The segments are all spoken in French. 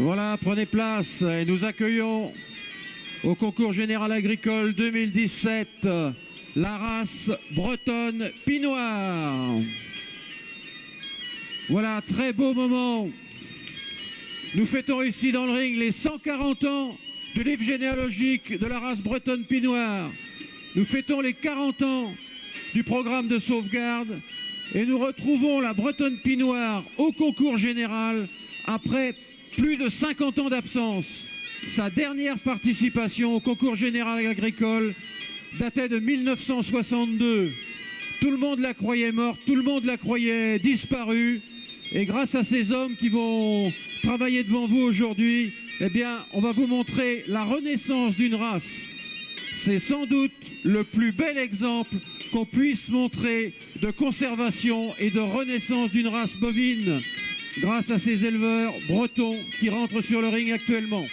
Voilà, prenez place et nous accueillons au concours général agricole 2017 la race bretonne Pinoir. Voilà, très beau moment. Nous fêtons ici dans le ring les 140 ans du livre généalogique de la race bretonne Pinoir. Nous fêtons les 40 ans du programme de sauvegarde et nous retrouvons la bretonne Pinoir au concours général après plus de 50 ans d'absence. Sa dernière participation au concours général agricole datait de 1962. Tout le monde la croyait morte, tout le monde la croyait disparue. Et grâce à ces hommes qui vont travailler devant vous aujourd'hui, eh bien, on va vous montrer la renaissance d'une race. C'est sans doute le plus bel exemple qu'on puisse montrer de conservation et de renaissance d'une race bovine grâce à ces éleveurs bretons qui rentrent sur le ring actuellement.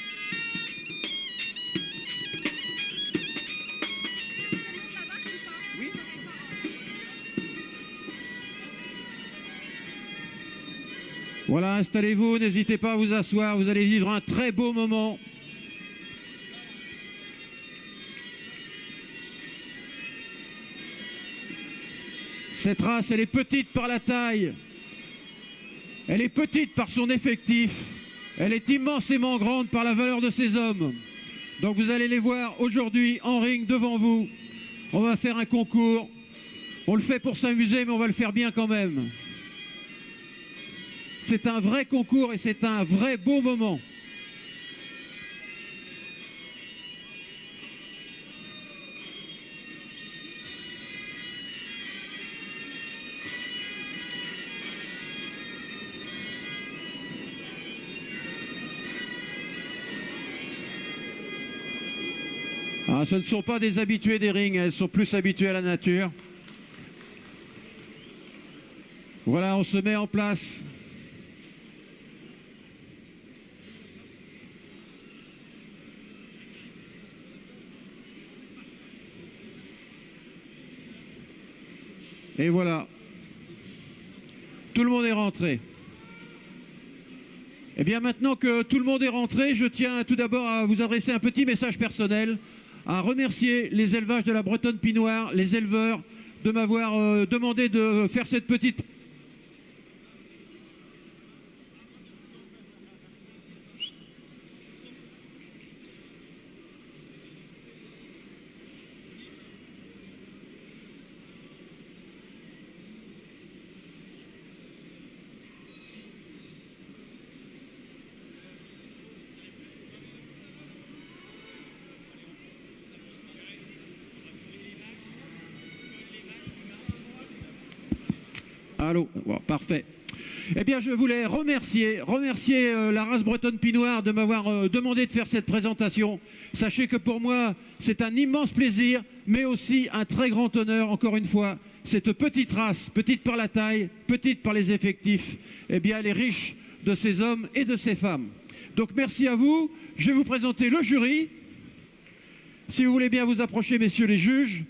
Voilà, installez-vous, n'hésitez pas à vous asseoir, vous allez vivre un très beau moment. Cette race, elle est petite par la taille, elle est petite par son effectif, elle est immensément grande par la valeur de ses hommes. Donc vous allez les voir aujourd'hui en ring devant vous. On va faire un concours, on le fait pour s'amuser mais on va le faire bien quand même. C'est un vrai concours et c'est un vrai beau moment. Ah, ce ne sont pas des habitués des rings, elles sont plus habituées à la nature. Voilà, on se met en place. Et voilà, tout le monde est rentré. Et bien maintenant que tout le monde est rentré, je tiens tout d'abord à vous adresser un petit message personnel, à remercier les élevages de la bretonne Pinoir, les éleveurs, de m'avoir demandé de faire cette petite... Allô, bon, parfait. Eh bien, je voulais remercier la race bretonne Pinoir de m'avoir demandé de faire cette présentation. Sachez que pour moi, c'est un immense plaisir, mais aussi un très grand honneur, encore une fois. Cette petite race, petite par la taille, petite par les effectifs, eh bien, elle est riche de ces hommes et de ces femmes. Donc, merci à vous. Je vais vous présenter le jury. Si vous voulez bien vous approcher, messieurs les juges.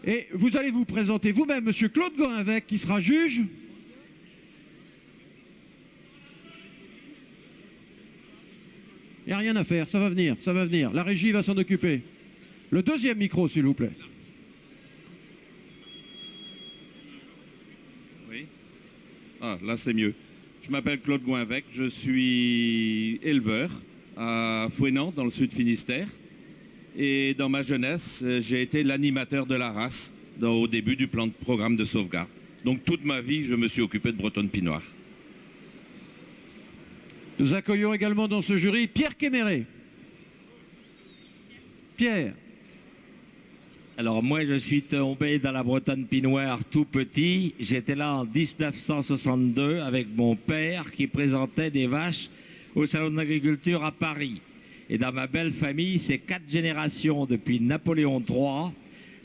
Et vous allez vous présenter vous-même, monsieur Claude Goinvec, qui sera juge. Il n'y a rien à faire, ça va venir, ça va venir. La régie va s'en occuper. Le deuxième micro, s'il vous plaît. Oui. Ah, là c'est mieux. Je m'appelle Claude Goinvec, je suis éleveur à Fouesnant, dans le sud Finistère. Et dans ma jeunesse, j'ai été l'animateur de la race au début du programme de sauvegarde. Donc toute ma vie, je me suis occupé de bretonne Pinoir. Nous accueillons également dans ce jury Pierre Kéméré. Pierre. Alors moi, je suis tombé dans la bretonne Pinoir tout petit. J'étais là en 1962 avec mon père qui présentait des vaches au Salon de l'Agriculture à Paris. Et dans ma belle famille, c'est 4 générations depuis Napoléon III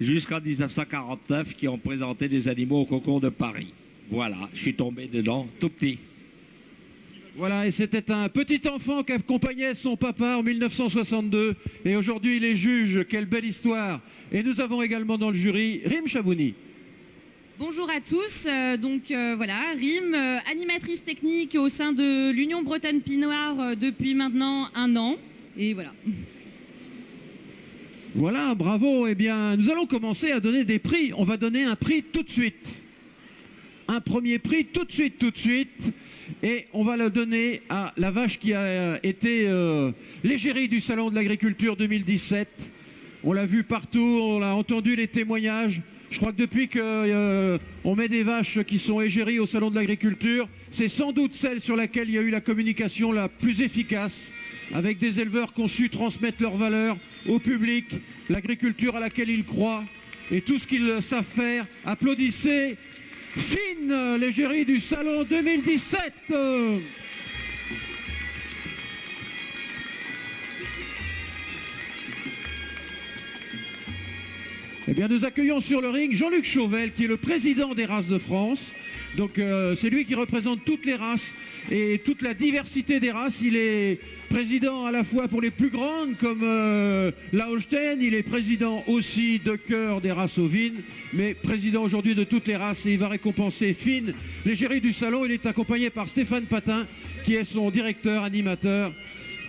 jusqu'en 1949 qui ont présenté des animaux au concours de Paris. Voilà, je suis tombé dedans tout petit. Voilà, et c'était un petit enfant qui accompagnait son papa en 1962. Et aujourd'hui, il est juge. Quelle belle histoire. Et nous avons également dans le jury Rim Chabouni. Bonjour à tous, voilà, Rime, animatrice technique au sein de l'Union Bretonne Pinoire depuis maintenant 1 an, et voilà. Voilà, bravo. Eh bien, nous allons commencer à donner des prix. On va donner un prix tout de suite. Un premier prix tout de suite. Et on va le donner à la vache qui a été l'égérie du Salon de l'Agriculture 2017. On l'a vu partout, on a entendu les témoignages. Je crois que depuis qu'on met des vaches qui sont égéries au Salon de l'Agriculture, c'est sans doute celle sur laquelle il y a eu la communication la plus efficace, avec des éleveurs qui ont su transmettre leurs valeurs au public, l'agriculture à laquelle ils croient et tout ce qu'ils savent faire. Applaudissez Fine, l'égérie du Salon 2017. Eh bien, nous accueillons sur le ring Jean-Luc Chauvel, qui est le président des races de France. Donc, c'est lui qui représente toutes les races et toute la diversité des races. Il est président à la fois pour les plus grandes, comme la Holstein. Il est président aussi de cœur des races ovines, mais président aujourd'hui de toutes les races. Et il va récompenser Fine, l'égérie du salon. Il est accompagné par Stéphane Patin, qui est son directeur, animateur.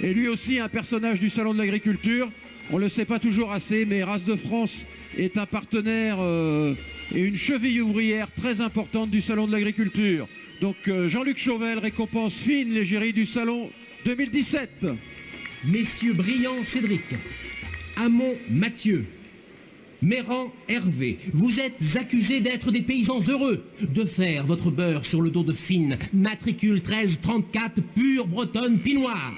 Et lui aussi un personnage du Salon de l'Agriculture. On ne le sait pas toujours assez, mais Races de France est un partenaire et une cheville ouvrière très importante du Salon de l'Agriculture. Donc Jean-Luc Chauvel récompense Fine, l'égérie du Salon 2017. Messieurs Briand Cédric, Hamon Mathieu, Méran Hervé, vous êtes accusés d'être des paysans heureux, de faire votre beurre sur le dos de Fine, matricule 1334, pure bretonne pinoire.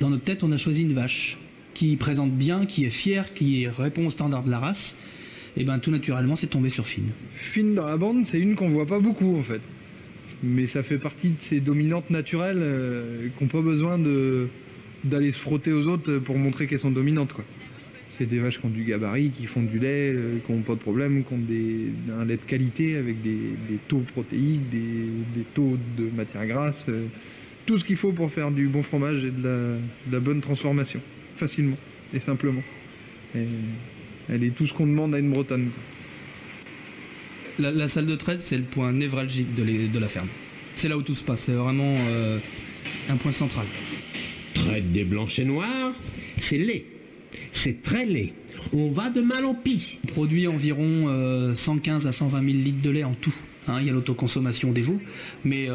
Dans notre tête, on a choisi une vache qui présente bien, qui est fière, qui répond aux standards de la race. Et bien tout naturellement, c'est tombé sur Fine. Fine dans la bande, c'est une qu'on voit pas beaucoup en fait. Mais ça fait partie de ces dominantes naturelles qui n'ont pas besoin d'aller se frotter aux autres pour montrer qu'elles sont dominantes, quoi. C'est des vaches qui ont du gabarit, qui font du lait, qui n'ont pas de problème, qui ont un lait de qualité avec des taux protéiques, des taux de matière grasse, tout ce qu'il faut pour faire du bon fromage et de la bonne transformation, facilement et simplement. Et elle est tout ce qu'on demande à une bretonne. La salle de traite, c'est le point névralgique de la ferme. C'est là où tout se passe, c'est vraiment un point central. Traite des blancs et noirs, c'est laid. C'est très laid. On va de mal en pis. On produit environ 115 à 120 000 litres de lait en tout. Hein, il y a l'autoconsommation des veaux, mais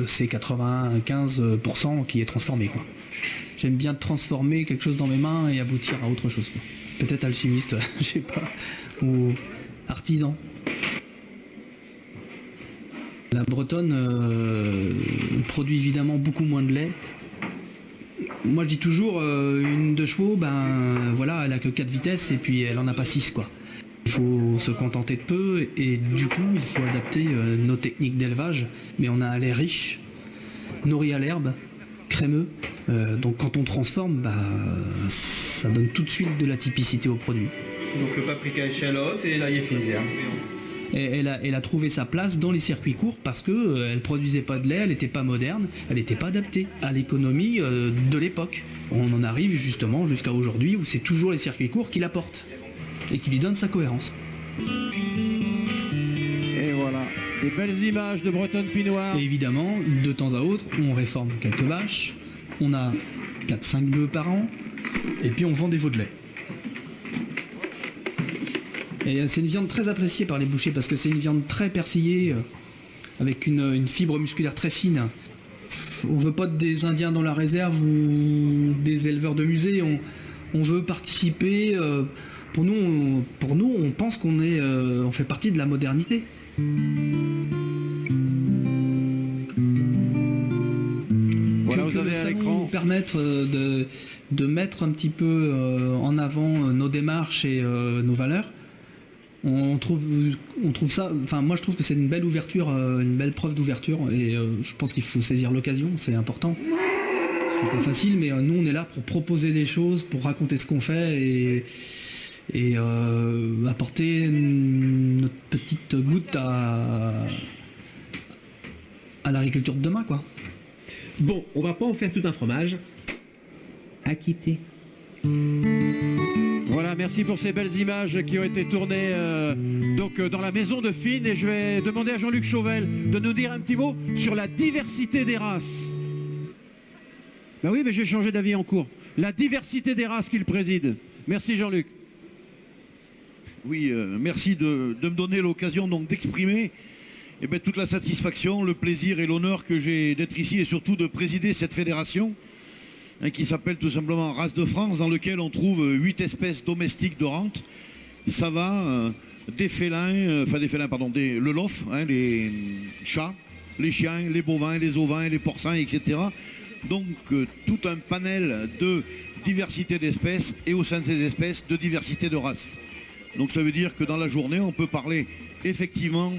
c'est 95% qui est transformé, quoi. J'aime bien transformer quelque chose dans mes mains et aboutir à autre chose, quoi. Peut-être alchimiste, je sais pas, ou artisan. La bretonne produit évidemment beaucoup moins de lait. Moi je dis toujours, une 2 chevaux, ben voilà, elle a que 4 vitesses et puis elle en a pas 6, quoi. Il faut se contenter de peu et du coup il faut adapter nos techniques d'élevage, mais on a un lait riche, nourri à l'herbe, crémeux, donc quand on transforme, bah, ça donne tout de suite de la typicité au produit. Donc le paprika échalote et l'ail éphémère. Et elle a trouvé sa place dans les circuits courts parce que elle produisait pas de lait, elle n'était pas moderne, elle n'était pas adaptée à l'économie de l'époque. On en arrive justement jusqu'à aujourd'hui où c'est toujours les circuits courts qui l'apportent et qui lui donnent sa cohérence. Et voilà, des belles images de bretonne pinoire. Et évidemment, de temps à autre, on réforme quelques vaches, on a 4-5 bœufs par an, et puis on vend des veaux de lait. Et c'est une viande très appréciée par les bouchers parce que c'est une viande très persillée, avec une fibre musculaire très fine. On veut pas des Indiens dans la réserve ou des éleveurs de musée, on veut participer. Pour nous, on pense on fait partie de la modernité. Voilà, vous avez à l'écran. Nous permettre de mettre un petit peu en avant nos démarches et nos valeurs. On trouve ça, enfin moi je trouve que c'est une belle ouverture, une belle preuve d'ouverture et je pense qu'il faut saisir l'occasion, c'est important. Ce qui n'est pas facile, mais nous on est là pour proposer des choses, pour raconter ce qu'on fait et apporter notre petite goutte à l'agriculture de demain, quoi. Bon, on va pas en faire tout un fromage. Acquitté. Voilà, merci pour ces belles images qui ont été tournées dans la maison de Fine. Et je vais demander à Jean-Luc Chauvel de nous dire un petit mot sur la diversité des races. Ben oui, mais j'ai changé d'avis en cours. La diversité des races qu'il préside. Merci Jean-Luc. Oui, merci de me donner l'occasion donc d'exprimer toute la satisfaction, le plaisir et l'honneur que j'ai d'être ici et surtout de présider cette fédération qui s'appelle tout simplement Race de France, dans lequel on trouve 8 espèces domestiques de rente. Ça va des félins, le lof, les chats, les chiens, les bovins, les ovins, les porcins, etc. Donc tout un panel de diversité d'espèces et au sein de ces espèces de diversité de races. Donc ça veut dire que dans la journée on peut parler effectivement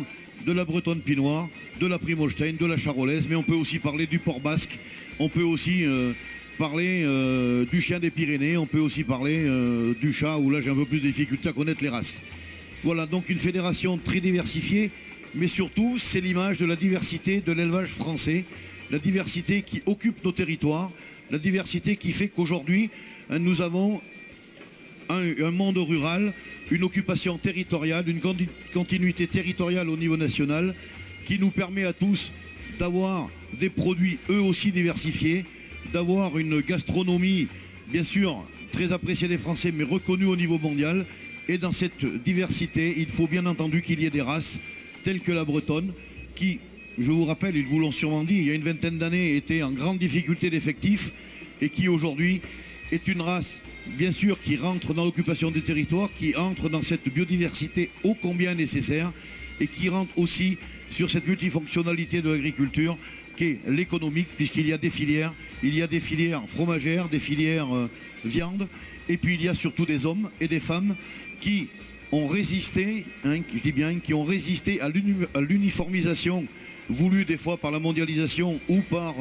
de la bretonne pinoire, de la primolstein, de la charolaise, mais on peut aussi parler du port basque, on peut aussi parler du chien des Pyrénées, on peut aussi parler du chat, où là j'ai un peu plus de difficulté à connaître les races. Voilà, donc une fédération très diversifiée, mais surtout c'est l'image de la diversité de l'élevage français, la diversité qui occupe nos territoires, la diversité qui fait qu'aujourd'hui nous avons un monde rural, une occupation territoriale, une continuité territoriale au niveau national qui nous permet à tous d'avoir des produits eux aussi diversifiés, d'avoir une gastronomie bien sûr très appréciée des Français mais reconnue au niveau mondial. Et dans cette diversité, il faut bien entendu qu'il y ait des races telles que la bretonne qui, je vous rappelle, ils vous l'ont sûrement dit, il y a une vingtaine d'années était en grande difficulté d'effectifs et qui aujourd'hui est une race bien sûr qui rentre dans l'occupation des territoires, qui entre dans cette biodiversité ô combien nécessaire et qui rentre aussi sur cette multifonctionnalité de l'agriculture qu'est l'économique, puisqu'il y a des filières, il y a des filières fromagères, des filières viande, et puis il y a surtout des hommes et des femmes qui ont résisté, je dis bien, qui ont résisté à l'uniformisation voulue des fois par la mondialisation ou par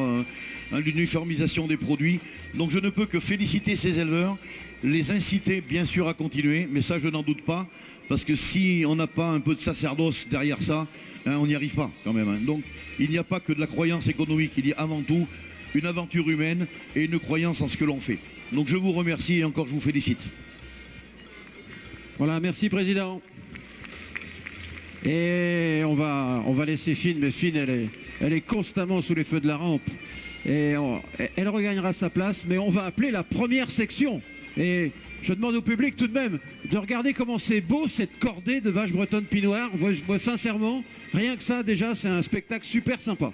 l'uniformisation des produits. Donc je ne peux que féliciter ces éleveurs, les inciter bien sûr à continuer, mais ça je n'en doute pas, parce que si on n'a pas un peu de sacerdoce derrière ça, on n'y arrive pas quand même. Donc il n'y a pas que de la croyance économique, il y a avant tout une aventure humaine et une croyance en ce que l'on fait. Donc je vous remercie et encore je vous félicite. Voilà, merci Président. Et on va laisser Fine, mais Fine elle est constamment sous les feux de la rampe. Et elle regagnera sa place, mais on va appeler la première section. Et je demande au public tout de même de regarder comment c'est beau cette cordée de vaches bretonnes pinoires. Moi sincèrement, rien que ça déjà c'est un spectacle super sympa.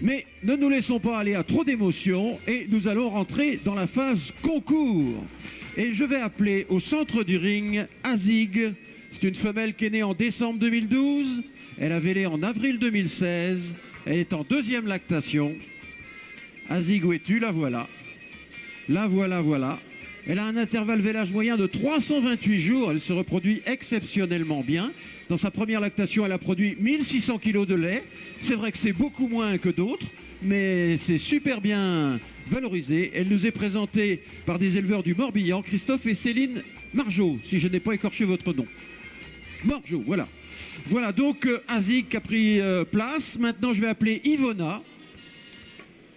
Mais ne nous laissons pas aller à trop d'émotions et nous allons rentrer dans la phase concours. Et je vais appeler au centre du ring Azig. C'est une femelle qui est née en décembre 2012. Elle a vélé en avril 2016. Elle est en deuxième lactation. Azig, où es-tu? La voilà. La voilà, voilà. Elle a un intervalle vélage moyen de 328 jours. Elle se reproduit exceptionnellement bien. Dans sa première lactation, elle a produit 1600 kg de lait. C'est vrai que c'est beaucoup moins que d'autres, mais c'est super bien valorisé. Elle nous est présentée par des éleveurs du Morbihan, Christophe et Céline Margeau, si je n'ai pas écorché votre nom. Margeau, voilà. Voilà, donc Azig a pris place. Maintenant, je vais appeler Ivona.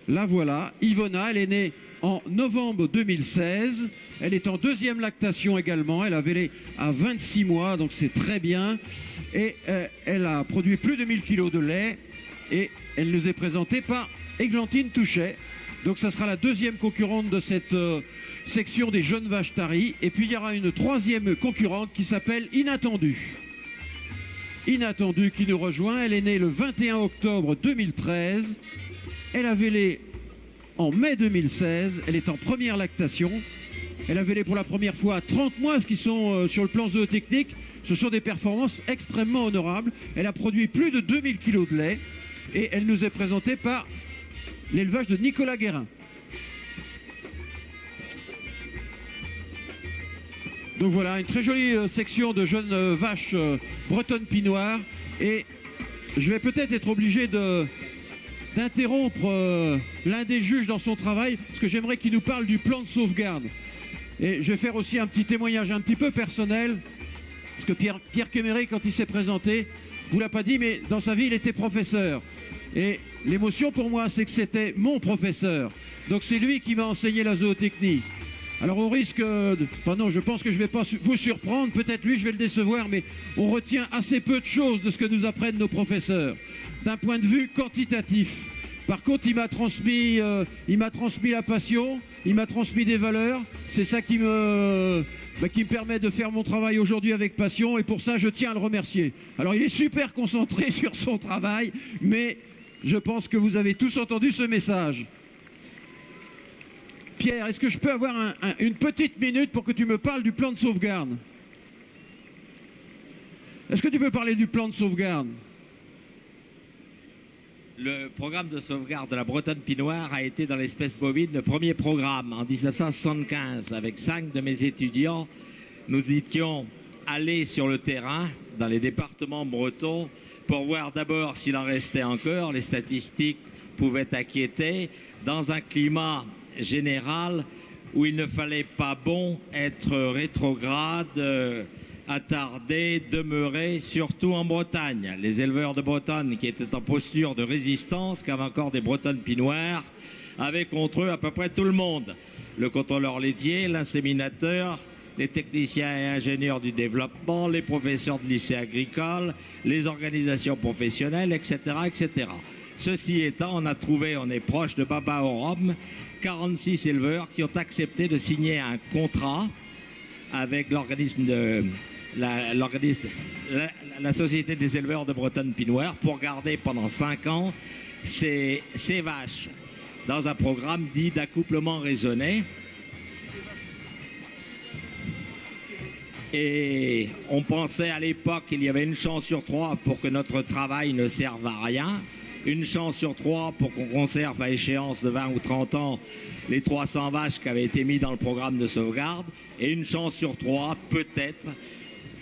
La voilà, Ivona, elle est née en novembre 2016. Elle est en deuxième lactation également. Elle a vélé à 26 mois, donc c'est très bien. Et elle a produit plus de 1000 kg de lait. Et elle nous est présentée par Églantine Touchet. Donc ça sera la deuxième concurrente de cette section des jeunes vaches taries. Et puis il y aura une troisième concurrente qui s'appelle Inattendu. Inattendu qui nous rejoint. Elle est née le 21 octobre 2013. Elle a vélé en mai 2016. Elle est en première lactation. Elle a vélé pour la première fois à 30 mois, ce qui sont sur le plan zootechnique. Ce sont des performances extrêmement honorables. Elle a produit plus de 2000 kg de lait. Et elle nous est présentée par l'élevage de Nicolas Guérin. Donc voilà, une très jolie section de jeunes vaches bretonnes pinoires. Et je vais peut-être être obligé d'interrompre l'un des juges dans son travail, parce que j'aimerais qu'il nous parle du plan de sauvegarde. Et je vais faire aussi un petit témoignage un petit peu personnel, parce que Pierre Kéméré, quand il s'est présenté, vous l'a pas dit, mais dans sa vie, il était professeur. Et l'émotion pour moi, c'est que c'était mon professeur. Donc c'est lui qui m'a enseigné la zootechnie. Alors on risque enfin non, je pense que je ne vais pas vous surprendre, peut-être lui je vais le décevoir, mais on retient assez peu de choses de ce que nous apprennent nos professeurs, d'un point de vue quantitatif. Par contre, il m'a transmis la passion, il m'a transmis des valeurs, c'est ça qui me permet de faire mon travail aujourd'hui avec passion, et pour ça je tiens à le remercier. Alors il est super concentré sur son travail, mais je pense que vous avez tous entendu ce message. Pierre, est-ce que je peux avoir une petite minute pour que tu me parles du plan de sauvegarde? Est-ce que tu peux parler du plan de sauvegarde? Le programme de sauvegarde de la bretonne pinoire a été dans l'espèce bovine le premier programme en 1975. Avec 5 de mes étudiants, nous étions allés sur le terrain dans les départements bretons pour voir d'abord s'il en restait encore. Les statistiques pouvaient inquiéter dans un climat général où il ne fallait pas être rétrograde, attardé, demeurer, surtout en Bretagne. Les éleveurs de Bretagne qui étaient en posture de résistance, qui avaient encore des bretonnes pinoires, avaient contre eux à peu près tout le monde. Le contrôleur laitier, l'inséminateur, les techniciens et ingénieurs du développement, les professeurs de lycée agricole, les organisations professionnelles, etc., etc. Ceci étant, on est proche de Baba au Rhum, 46 éleveurs qui ont accepté de signer un contrat avec la Société des éleveurs de bretonne pinoire pour garder pendant 5 ans ces vaches dans un programme dit d'accouplement raisonné. Et on pensait à l'époque qu'il y avait une chance sur 3 pour que notre travail ne serve à rien, une chance sur 3 pour qu'on conserve à échéance de 20 ou 30 ans les 300 vaches qui avaient été mises dans le programme de sauvegarde, et une chance sur 3 peut-être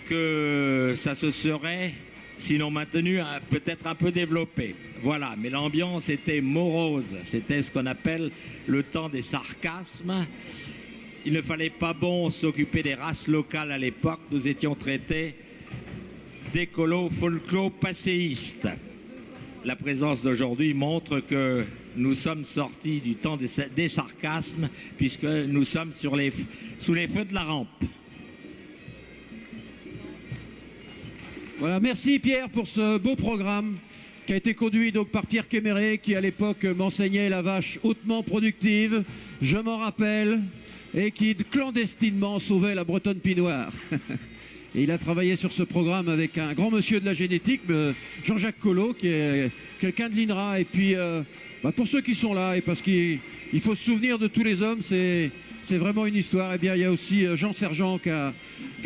que ça se serait, sinon maintenu, peut-être un peu développé. Voilà, mais l'ambiance était morose, c'était ce qu'on appelle le temps des sarcasmes. Il ne fallait pas s'occuper des races locales à l'époque, nous étions traités d'écolos folklo-passéistes. La présence d'aujourd'hui montre que nous sommes sortis du temps des sarcasmes, puisque nous sommes sous les feux de la rampe. Voilà, merci Pierre pour ce beau programme qui a été conduit donc par Pierre Kéméré, qui à l'époque m'enseignait la vache hautement productive, je m'en rappelle, et qui clandestinement sauvait la bretonne pinoire. Et il a travaillé sur ce programme avec un grand monsieur de la génétique, Jean-Jacques Collot, qui est quelqu'un de l'INRA. Et puis, pour ceux qui sont là, et parce qu'il faut se souvenir de tous les hommes, c'est vraiment une histoire. Et bien, il y a aussi Jean Sergent qui a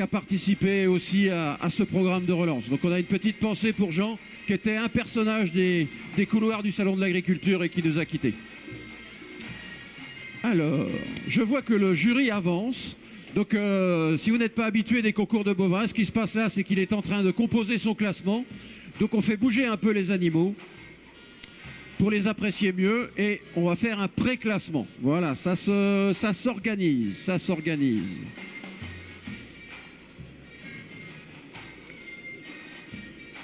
participé aussi à ce programme de relance. Donc on a une petite pensée pour Jean, qui était un personnage des couloirs du Salon de l'Agriculture et qui nous a quittés. Alors, je vois que le jury avance. Donc, si vous n'êtes pas habitué des concours de bovins, ce qui se passe là, c'est qu'il est en train de composer son classement. Donc, on fait bouger un peu les animaux pour les apprécier mieux. Et on va faire un pré-classement. Voilà, ça s'organise, ça s'organise.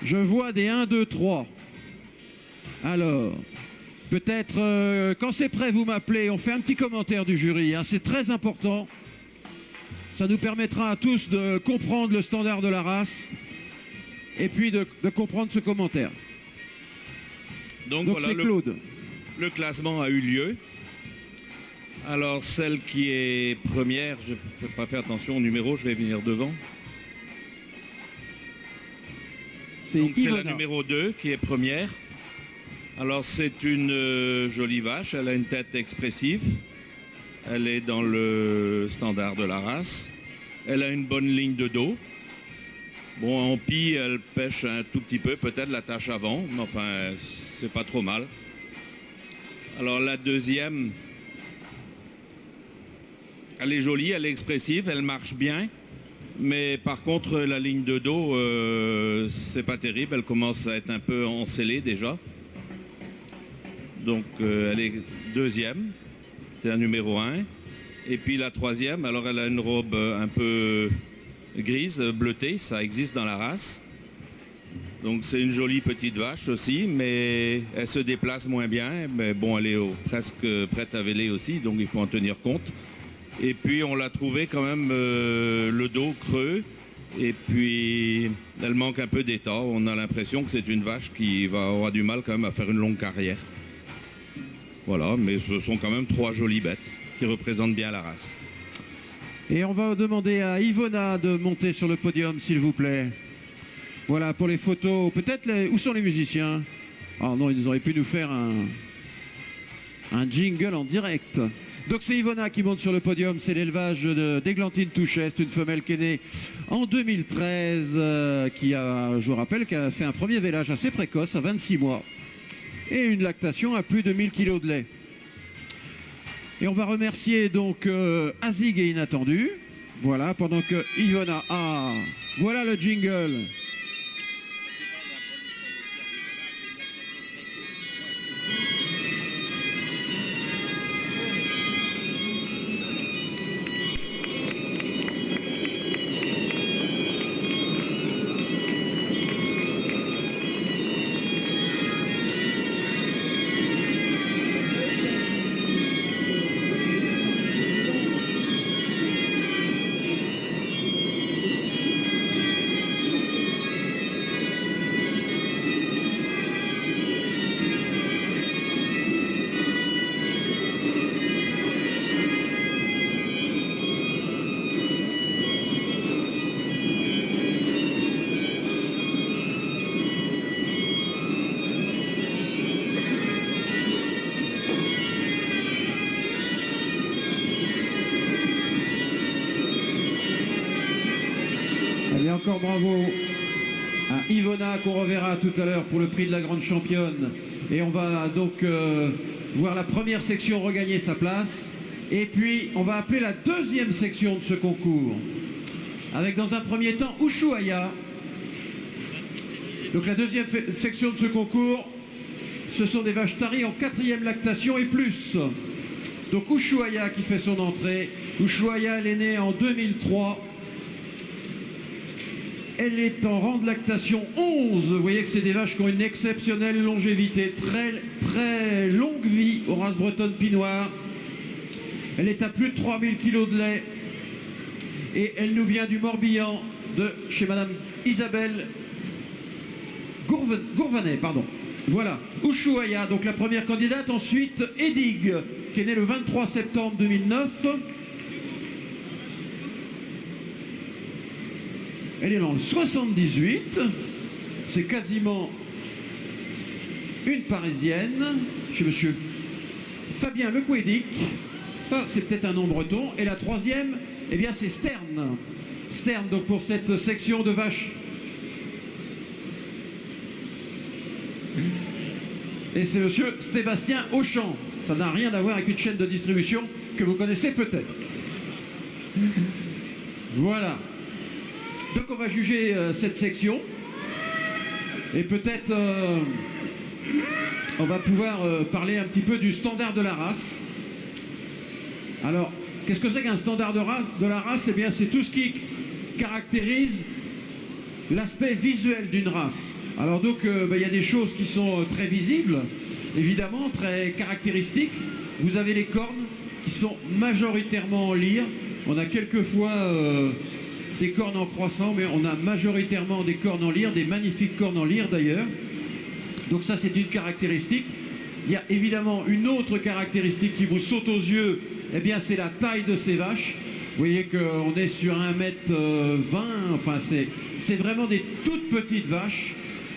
Je vois des 1, 2, 3. Alors, peut-être, quand c'est prêt, vous m'appelez. On fait un petit commentaire du jury. Hein, c'est très important. Ça nous permettra à tous de comprendre le standard de la race et puis de comprendre ce commentaire. Donc voilà, c'est Claude. Le classement a eu lieu. Alors celle qui est première, je ne peux pas faire attention au numéro, je vais venir devant. Donc c'est la numéro 2 qui est première. Alors c'est une jolie vache, elle a une tête expressive. Elle est dans le standard de la race. Elle a une bonne ligne de dos. Bon, en pie, elle pêche un tout petit peu, peut-être la tâche avant, mais enfin, c'est pas trop mal. Alors la deuxième, elle est jolie, elle est expressive, elle marche bien. Mais par contre, la ligne de dos, c'est pas terrible. Elle commence à être un peu encellée déjà. Donc, elle est deuxième. C'est la numéro 1. Et puis la troisième, alors elle a une robe un peu grise, bleutée, ça existe dans la race. Donc c'est une jolie petite vache aussi, mais elle se déplace moins bien. Mais bon, elle est presque prête à véler aussi, donc il faut en tenir compte. Et puis on l'a trouvée quand même le dos creux. Et puis elle manque un peu d'état. On a l'impression que c'est une vache qui aura du mal quand même à faire une longue carrière. Voilà, mais ce sont quand même 3 jolies bêtes qui représentent bien la race. Et on va demander à Ivona de monter sur le podium, s'il vous plaît. Voilà, pour les photos. Peut-être, où sont les musiciens? Ah non, ils auraient pu nous faire un jingle en direct. Donc c'est Ivona qui monte sur le podium. C'est l'élevage d'Églantine Touchet. C'est une femelle qui est née en 2013, qui a, je vous rappelle, qui a fait un premier vélage assez précoce, à 26 mois. Et une lactation à plus de 1000 kg de lait. Et on va remercier donc Azig et Inattendu. Voilà, pendant que Ivona... Ah, voilà le jingle. Et encore bravo à Ivona qu'on reverra tout à l'heure pour le prix de la grande championne. Et on va donc voir la première section regagner sa place. Et puis on va appeler la deuxième section de ce concours. Avec dans un premier temps Ushuaïa. Donc la deuxième section de ce concours, ce sont des vaches taries en 4e lactation et plus. Donc Ushuaïa qui fait son entrée. Ushuaïa, elle est née en 2003. Elle est en rang de lactation 11. Vous voyez que c'est des vaches qui ont une exceptionnelle longévité, très longue vie aux races bretonnes pinoires. Elle est à plus de 3000 kg de lait. Et elle nous vient du Morbihan, de chez Madame Isabelle Gourvanet, pardon. Voilà, Ushuaïa, donc la première candidate. Ensuite, Edig, qui est née le 23 septembre 2009. Elle est dans le 78, c'est quasiment une parisienne, chez monsieur Fabien Lequédic, ça c'est peut-être un nom breton, et la troisième, eh bien c'est Stern. Stern, donc pour cette section de vaches. Et c'est monsieur Sébastien Auchan, ça n'a rien à voir avec une chaîne de distribution que vous connaissez peut-être. Voilà. Donc on va juger cette section et peut-être on va pouvoir parler un petit peu du standard de la race. Alors, qu'est-ce que c'est qu'un standard de la race? Eh bien, c'est tout ce qui caractérise l'aspect visuel d'une race. Alors donc, il y a des choses qui sont très visibles, évidemment, très caractéristiques. Vous avez les cornes qui sont majoritairement en lyre. On a quelquefois... des cornes en croissant, mais on a majoritairement des cornes en lyre, des magnifiques cornes en lyre d'ailleurs. Donc ça c'est une caractéristique. Il y a évidemment une autre caractéristique qui vous saute aux yeux, eh bien c'est la taille de ces vaches. Vous voyez qu'on est sur 1m20, enfin c'est vraiment des toutes petites vaches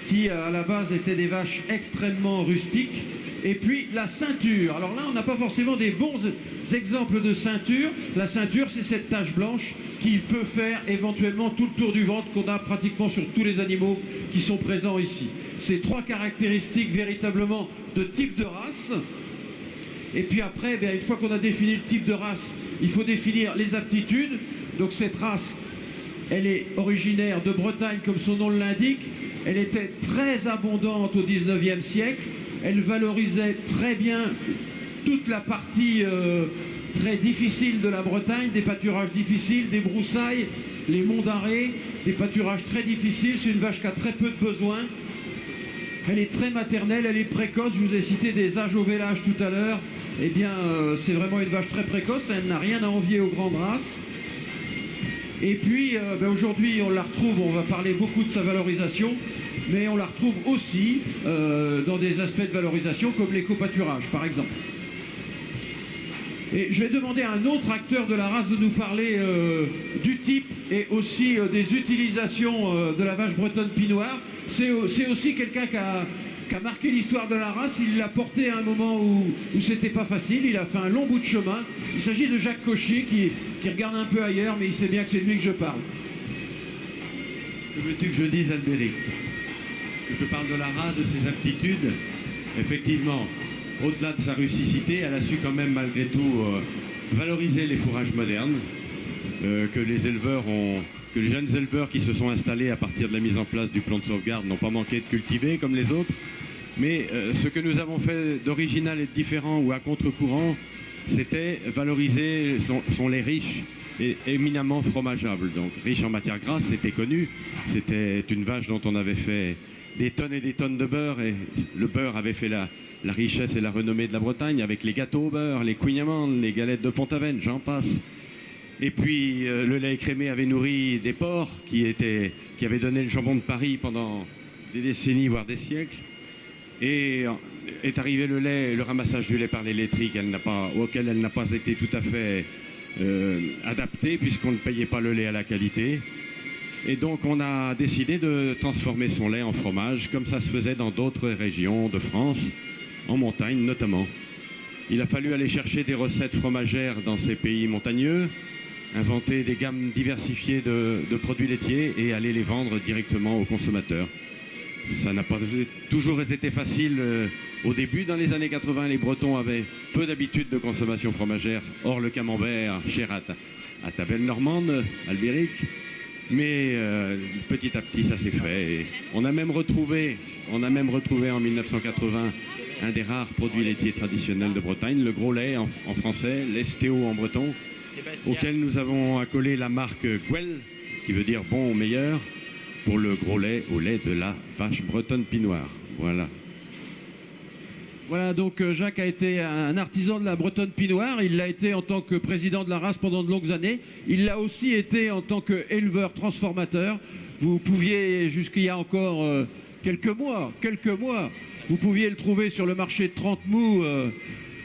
qui à la base étaient des vaches extrêmement rustiques. Et puis la ceinture. Alors là, on n'a pas forcément des bons exemples de ceinture. La ceinture, c'est cette tache blanche qui peut faire éventuellement tout le tour du ventre qu'on a pratiquement sur tous les animaux qui sont présents ici. C'est 3 caractéristiques véritablement de type de race. Et puis après, une fois qu'on a défini le type de race, il faut définir les aptitudes. Donc cette race, elle est originaire de Bretagne, comme son nom l'indique. Elle était très abondante au 19e siècle. Elle valorisait très bien toute la partie très difficile de la Bretagne, des pâturages difficiles, des broussailles, les monts d'arrêt, des pâturages très difficiles. C'est une vache qui a très peu de besoins. Elle est très maternelle, elle est précoce. Je vous ai cité des âges au vélage tout à l'heure. Eh bien, c'est vraiment une vache très précoce. Elle n'a rien à envier aux grandes races. Et puis, aujourd'hui, on la retrouve, on va parler beaucoup de sa valorisation, mais on la retrouve aussi dans des aspects de valorisation comme l'éco-pâturage, par exemple. Et je vais demander à un autre acteur de la race de nous parler du type et aussi des utilisations de la vache bretonne pinoire. C'est aussi quelqu'un qui a marqué l'histoire de la race. Il l'a porté à un moment où c'était pas facile. Il a fait un long bout de chemin. Il s'agit de Jacques Cauchier qui regarde un peu ailleurs, mais il sait bien que c'est de lui que je parle. Que veux-tu que je dise, Albéric? Que je parle de la race, de ses aptitudes. Effectivement, au-delà de sa rusticité, elle a su quand même malgré tout valoriser les fourrages modernes que les jeunes éleveurs qui se sont installés à partir de la mise en place du plan de sauvegarde n'ont pas manqué de cultiver comme les autres. Mais ce que nous avons fait d'original et de différent ou à contre-courant, c'était valoriser son lait riche et éminemment fromageable. Donc riche en matière grasse, c'était connu. C'était une vache dont on avait fait des tonnes et des tonnes de beurre, et le beurre avait fait la richesse et la renommée de la Bretagne avec les gâteaux au beurre, les quignamandes, les galettes de Pont-Aven, j'en passe. Et puis le lait écrémé avait nourri des porcs qui avaient donné le jambon de Paris pendant des décennies, voire des siècles. Et est arrivé le ramassage du lait par les laiteries auquel elle n'a pas été tout à fait adaptée, puisqu'on ne payait pas le lait à la qualité. Et donc on a décidé de transformer son lait en fromage, comme ça se faisait dans d'autres régions de France, en montagne notamment. Il a fallu aller chercher des recettes fromagères dans ces pays montagneux, inventer des gammes diversifiées de produits laitiers et aller les vendre directement aux consommateurs. Ça n'a pas toujours été facile au début. Dans les années 80, les Bretons avaient peu d'habitude de consommation fromagère, hors le camembert, cher à ta belle normande, Albéric. Mais petit à petit, ça s'est fait. Et on a même retrouvé en 1980 un des rares produits laitiers traditionnels de Bretagne, le gros lait en français, l'estéo en breton, auquel nous avons accolé la marque Gouel, qui veut dire bon ou meilleur, pour le gros lait au lait de la vache bretonne pinoire. Voilà. Voilà, donc Jacques a été un artisan de la bretonne pinoire. Il l'a été en tant que président de la race pendant de longues années. Il l'a aussi été en tant qu'éleveur transformateur. Vous pouviez, jusqu'il y a encore quelques mois, vous pouviez le trouver sur le marché de Trente-Mous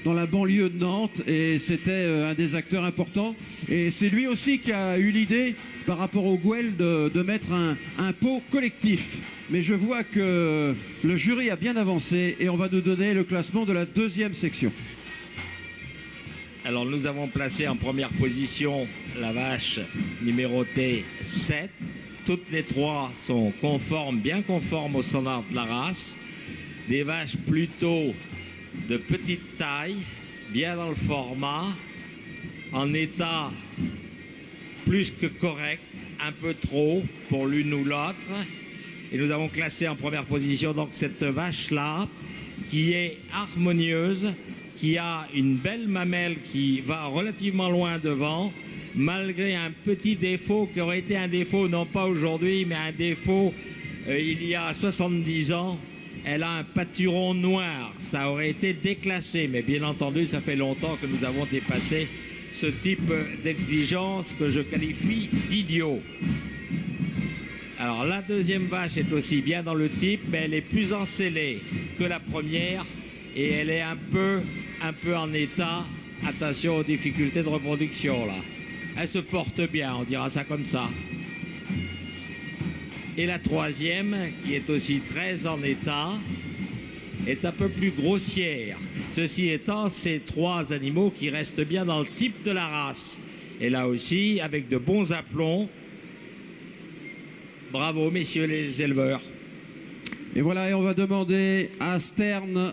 dans la banlieue de Nantes, et c'était un des acteurs importants. Et c'est lui aussi qui a eu l'idée, par rapport au Gouel, de mettre un pot collectif. Mais je vois que le jury a bien avancé et on va nous donner le classement de la deuxième section. Alors nous avons placé en première position la vache numérotée 7. Toutes les trois sont conformes, bien conformes aux standards de la race. Des vaches plutôt de petite taille, bien dans le format, en état plus que correct, un peu trop pour l'une ou l'autre. Et nous avons classé en première position donc cette vache-là, qui est harmonieuse, qui a une belle mamelle qui va relativement loin devant, malgré un petit défaut qui aurait été un défaut, non pas aujourd'hui, mais un défaut il y a 70 ans. Elle a un pâturon noir, ça aurait été déclassé, mais bien entendu, ça fait longtemps que nous avons dépassé ce type d'exigence que je qualifie d'idiot. Alors la deuxième vache est aussi bien dans le type, mais elle est plus encellée que la première et elle est un peu en état. Attention aux difficultés de reproduction là. Elle se porte bien, on dira ça comme ça. Et la troisième, qui est aussi très en état, est un peu plus grossière. Ceci étant, ces trois animaux qui restent bien dans le type de la race. Et là aussi, avec de bons aplombs. Bravo, messieurs les éleveurs. Et voilà, et on va demander à Stern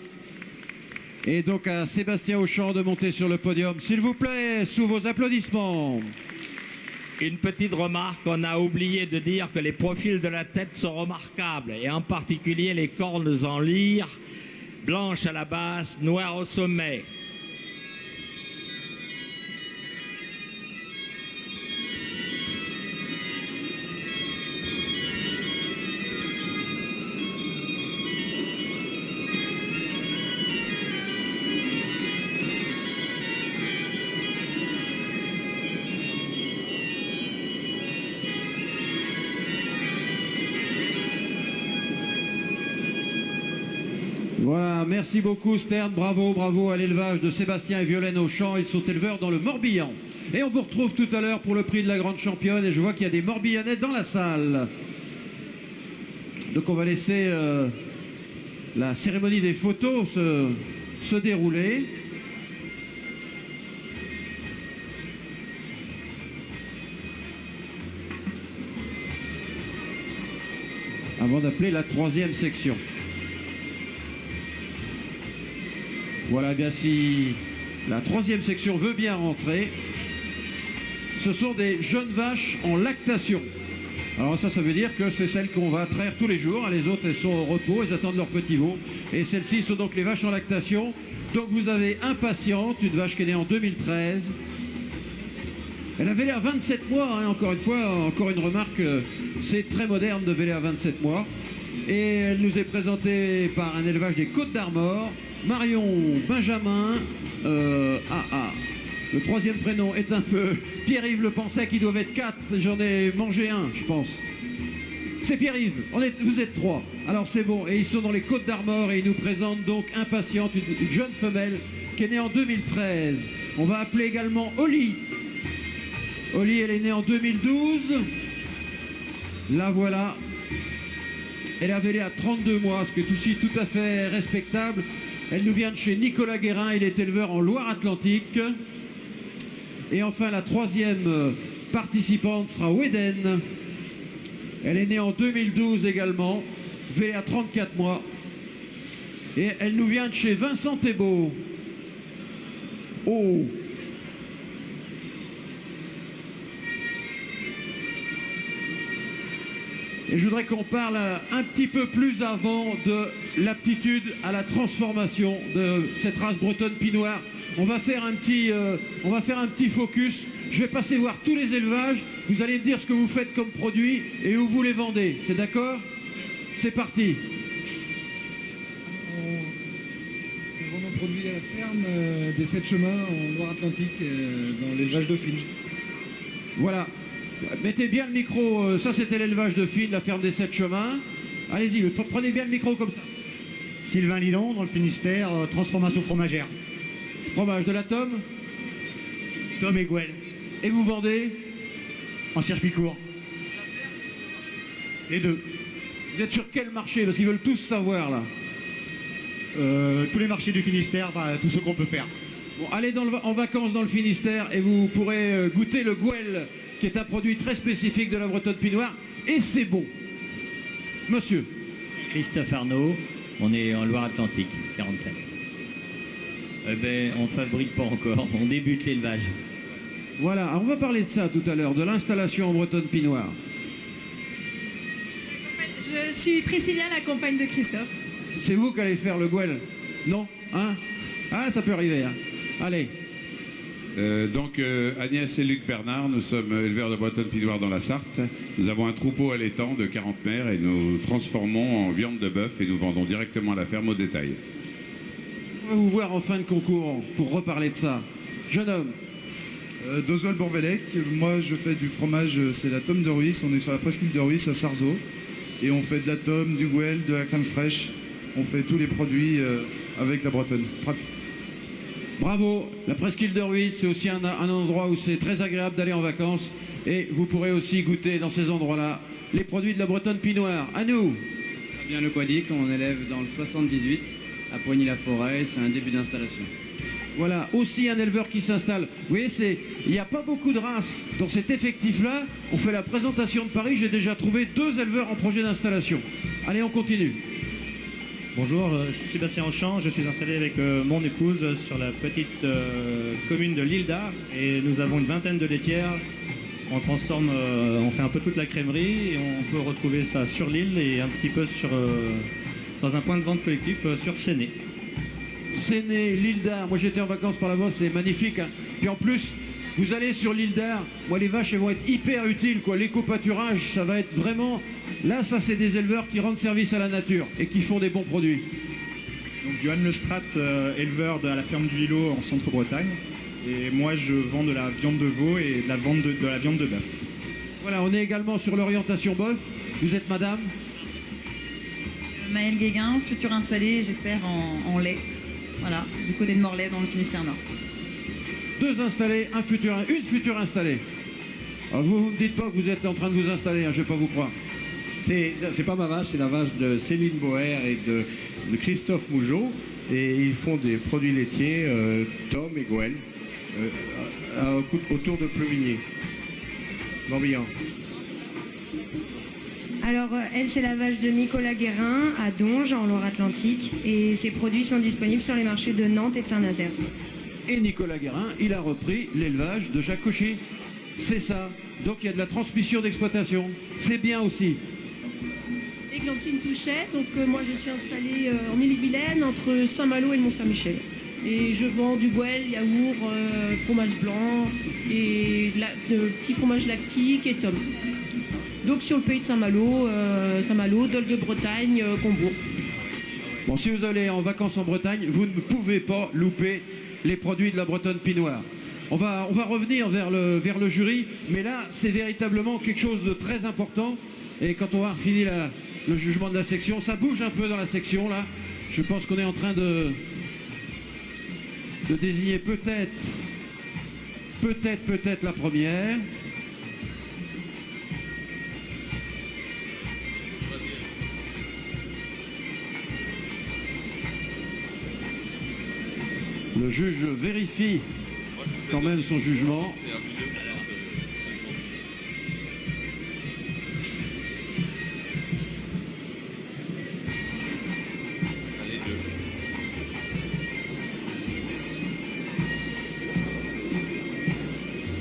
et donc à Sébastien Auchan de monter sur le podium. S'il vous plaît, sous vos applaudissements. Une petite remarque, on a oublié de dire que les profils de la tête sont remarquables, et en particulier les cornes en lyre, blanches à la base, noires au sommet. Voilà, merci beaucoup Stern, bravo à l'élevage de Sébastien et Violaine Auchan, ils sont éleveurs dans le Morbihan. Et on vous retrouve tout à l'heure pour le prix de la grande championne et je vois qu'il y a des Morbihanais dans la salle. Donc on va laisser la cérémonie des photos se dérouler. Avant d'appeler la troisième section. Voilà, bien si la troisième section veut bien rentrer, ce sont des jeunes vaches en lactation. Alors ça veut dire que c'est celles qu'on va traire tous les jours. Les autres, elles sont au repos, elles attendent leur petit veau. Et celles-ci sont donc les vaches en lactation. Donc vous avez Impatiente, une vache qui est née en 2013. Elle avait l'air 27 mois, hein, encore une fois, encore une remarque, c'est très moderne de véler à 27 mois. Et elle nous est présentée par un élevage des Côtes d'Armor, Marion Benjamin, Le troisième prénom est un peu... Pierre-Yves le pensait qu'ils doivent être 4, j'en ai mangé un, je pense. C'est Pierre-Yves, vous êtes 3. Alors c'est bon, et ils sont dans les Côtes d'Armor et ils nous présentent donc Impatiente, une jeune femelle qui est née en 2013. On va appeler également Oli. Oli, elle est née en 2012. La voilà. Elle a vélé à 32 mois, ce qui est aussi tout à fait respectable. Elle nous vient de chez Nicolas Guérin, il est éleveur en Loire-Atlantique. Et enfin, la troisième participante sera Weden. Elle est née en 2012 également, vélée à 34 mois. Et elle nous vient de chez Vincent Thébault. Oh! Et je voudrais qu'on parle un petit peu plus avant de l'aptitude à la transformation de cette race bretonne Pinoir. On va faire un petit focus. Je vais passer voir tous les élevages. Vous allez me dire ce que vous faites comme produit et où vous les vendez. C'est d'accord? C'est parti. On vend nos produits à la ferme des 7 chemins en Loire-Atlantique dans l'élevage dauphine. Voilà. Mettez bien le micro, ça c'était l'élevage de Fine, la ferme des 7 chemins. Allez-y, prenez bien le micro comme ça. Sylvain Lidon, dans le Finistère, transformation fromagère. Fromage de la tome? Tome et Gouel. Et vous vendez? En circuit court. Les deux. Vous êtes sur quel marché? Parce qu'ils veulent tous savoir là. Tous les marchés du Finistère, tout ce qu'on peut faire. Bon, allez en vacances dans le Finistère et vous pourrez goûter le Gouel, qui est un produit très spécifique de la bretonne pinoire, et c'est bon. Monsieur. Christophe Arnaud, on est en Loire-Atlantique, 44. Eh ben, on ne fabrique pas encore, on débute l'élevage. Voilà, alors on va parler de ça tout à l'heure, de l'installation en bretonne pinoire. Je suis Priscilla, la compagne de Christophe. C'est vous qui allez faire le Gouel? Non? Hein? Ah, ça peut arriver. Hein. Allez. Agnès et Luc Bernard, nous sommes éleveurs de bretonne pinoire dans la Sarthe. Nous avons un troupeau allaitant de 40 mères et nous transformons en viande de bœuf et nous vendons directement à la ferme au détail. On va vous voir en fin de concours pour reparler de ça. Jeune homme. D'Oswald Bourvelec, moi je fais du fromage, c'est la tome de Ruisse, on est sur la presqu'île de Ruisse à Sarzeau. Et on fait de la tome, du Gouel, de la crème fraîche. On fait tous les produits avec la bretonne. Bravo, la presqu'île de Ruisse, c'est aussi un endroit où c'est très agréable d'aller en vacances. Et vous pourrez aussi goûter dans ces endroits-là les produits de la bretonne pinoire. À nous. Bien le Quadic, on élève dans le 78 à Poigny-la-Forêt, c'est un début d'installation. Voilà, aussi un éleveur qui s'installe. Vous voyez, il n'y a pas beaucoup de races. Dans cet effectif-là, on fait la présentation de Paris, j'ai déjà trouvé 2 éleveurs en projet d'installation. Allez, on continue. Bonjour, je suis Sébastien Auchan, je suis installé avec mon épouse sur la petite commune de l'Île d'Ar et nous avons une vingtaine de laitières. On transforme, on fait un peu toute la crèmerie et on peut retrouver ça sur l'île et un petit peu dans un point de vente collectif sur Séné. Séné, l'Île d'Ar, moi j'étais en vacances par là-bas, c'est magnifique. Hein. Puis en plus, vous allez sur l'Île d'Ar, moi les vaches elles vont être hyper utiles, quoi. L'éco-pâturage, ça va être vraiment... Là, ça c'est des éleveurs qui rendent service à la nature et qui font des bons produits. Donc Johan Lestrat, éleveur à la ferme du Lillo en centre-Bretagne. Et moi je vends de la viande de veau et de la viande de bœuf. Voilà, on est également sur l'orientation bœuf. Vous êtes madame? Maëlle Guéguin, future installée, j'espère, en lait. Voilà, du côté de Morlaix, dans le Finistère Nord. 2 installés, une future installée. Alors vous ne me dites pas que vous êtes en train de vous installer, hein, je ne vais pas vous croire. C'est pas ma vache, c'est la vache de Céline Boer et de Christophe Mougeot. Et ils font des produits laitiers, Tom et Gwen, autour de Pleuvigné. Morbihan. Alors, elle, c'est la vache de Nicolas Guérin à Donge, en Loire-Atlantique. Et ses produits sont disponibles sur les marchés de Nantes et de Saint-Nazaire. Et Nicolas Guérin, il a repris l'élevage de Jacques Cochet. C'est ça. Donc il y a de la transmission d'exploitation. C'est bien aussi. Églantine Touchet, donc moi je suis installée en Ille-et-Vilaine entre Saint-Malo et le Mont-Saint-Michel. Et je vends du gouel, yaourt, fromage blanc et de petits fromages lactiques et Tom. Donc sur le pays de Saint-Malo, Dol de Bretagne, Combourg. Bon, si vous allez en vacances en Bretagne, vous ne pouvez pas louper les produits de la Bretonne Pinoire. On va revenir vers le jury, mais là, c'est véritablement quelque chose de très important. Et quand on va finir le jugement de la section, ça bouge un peu dans la section, là. Je pense qu'on est en train de désigner peut-être la première. Le juge vérifie quand même son jugement.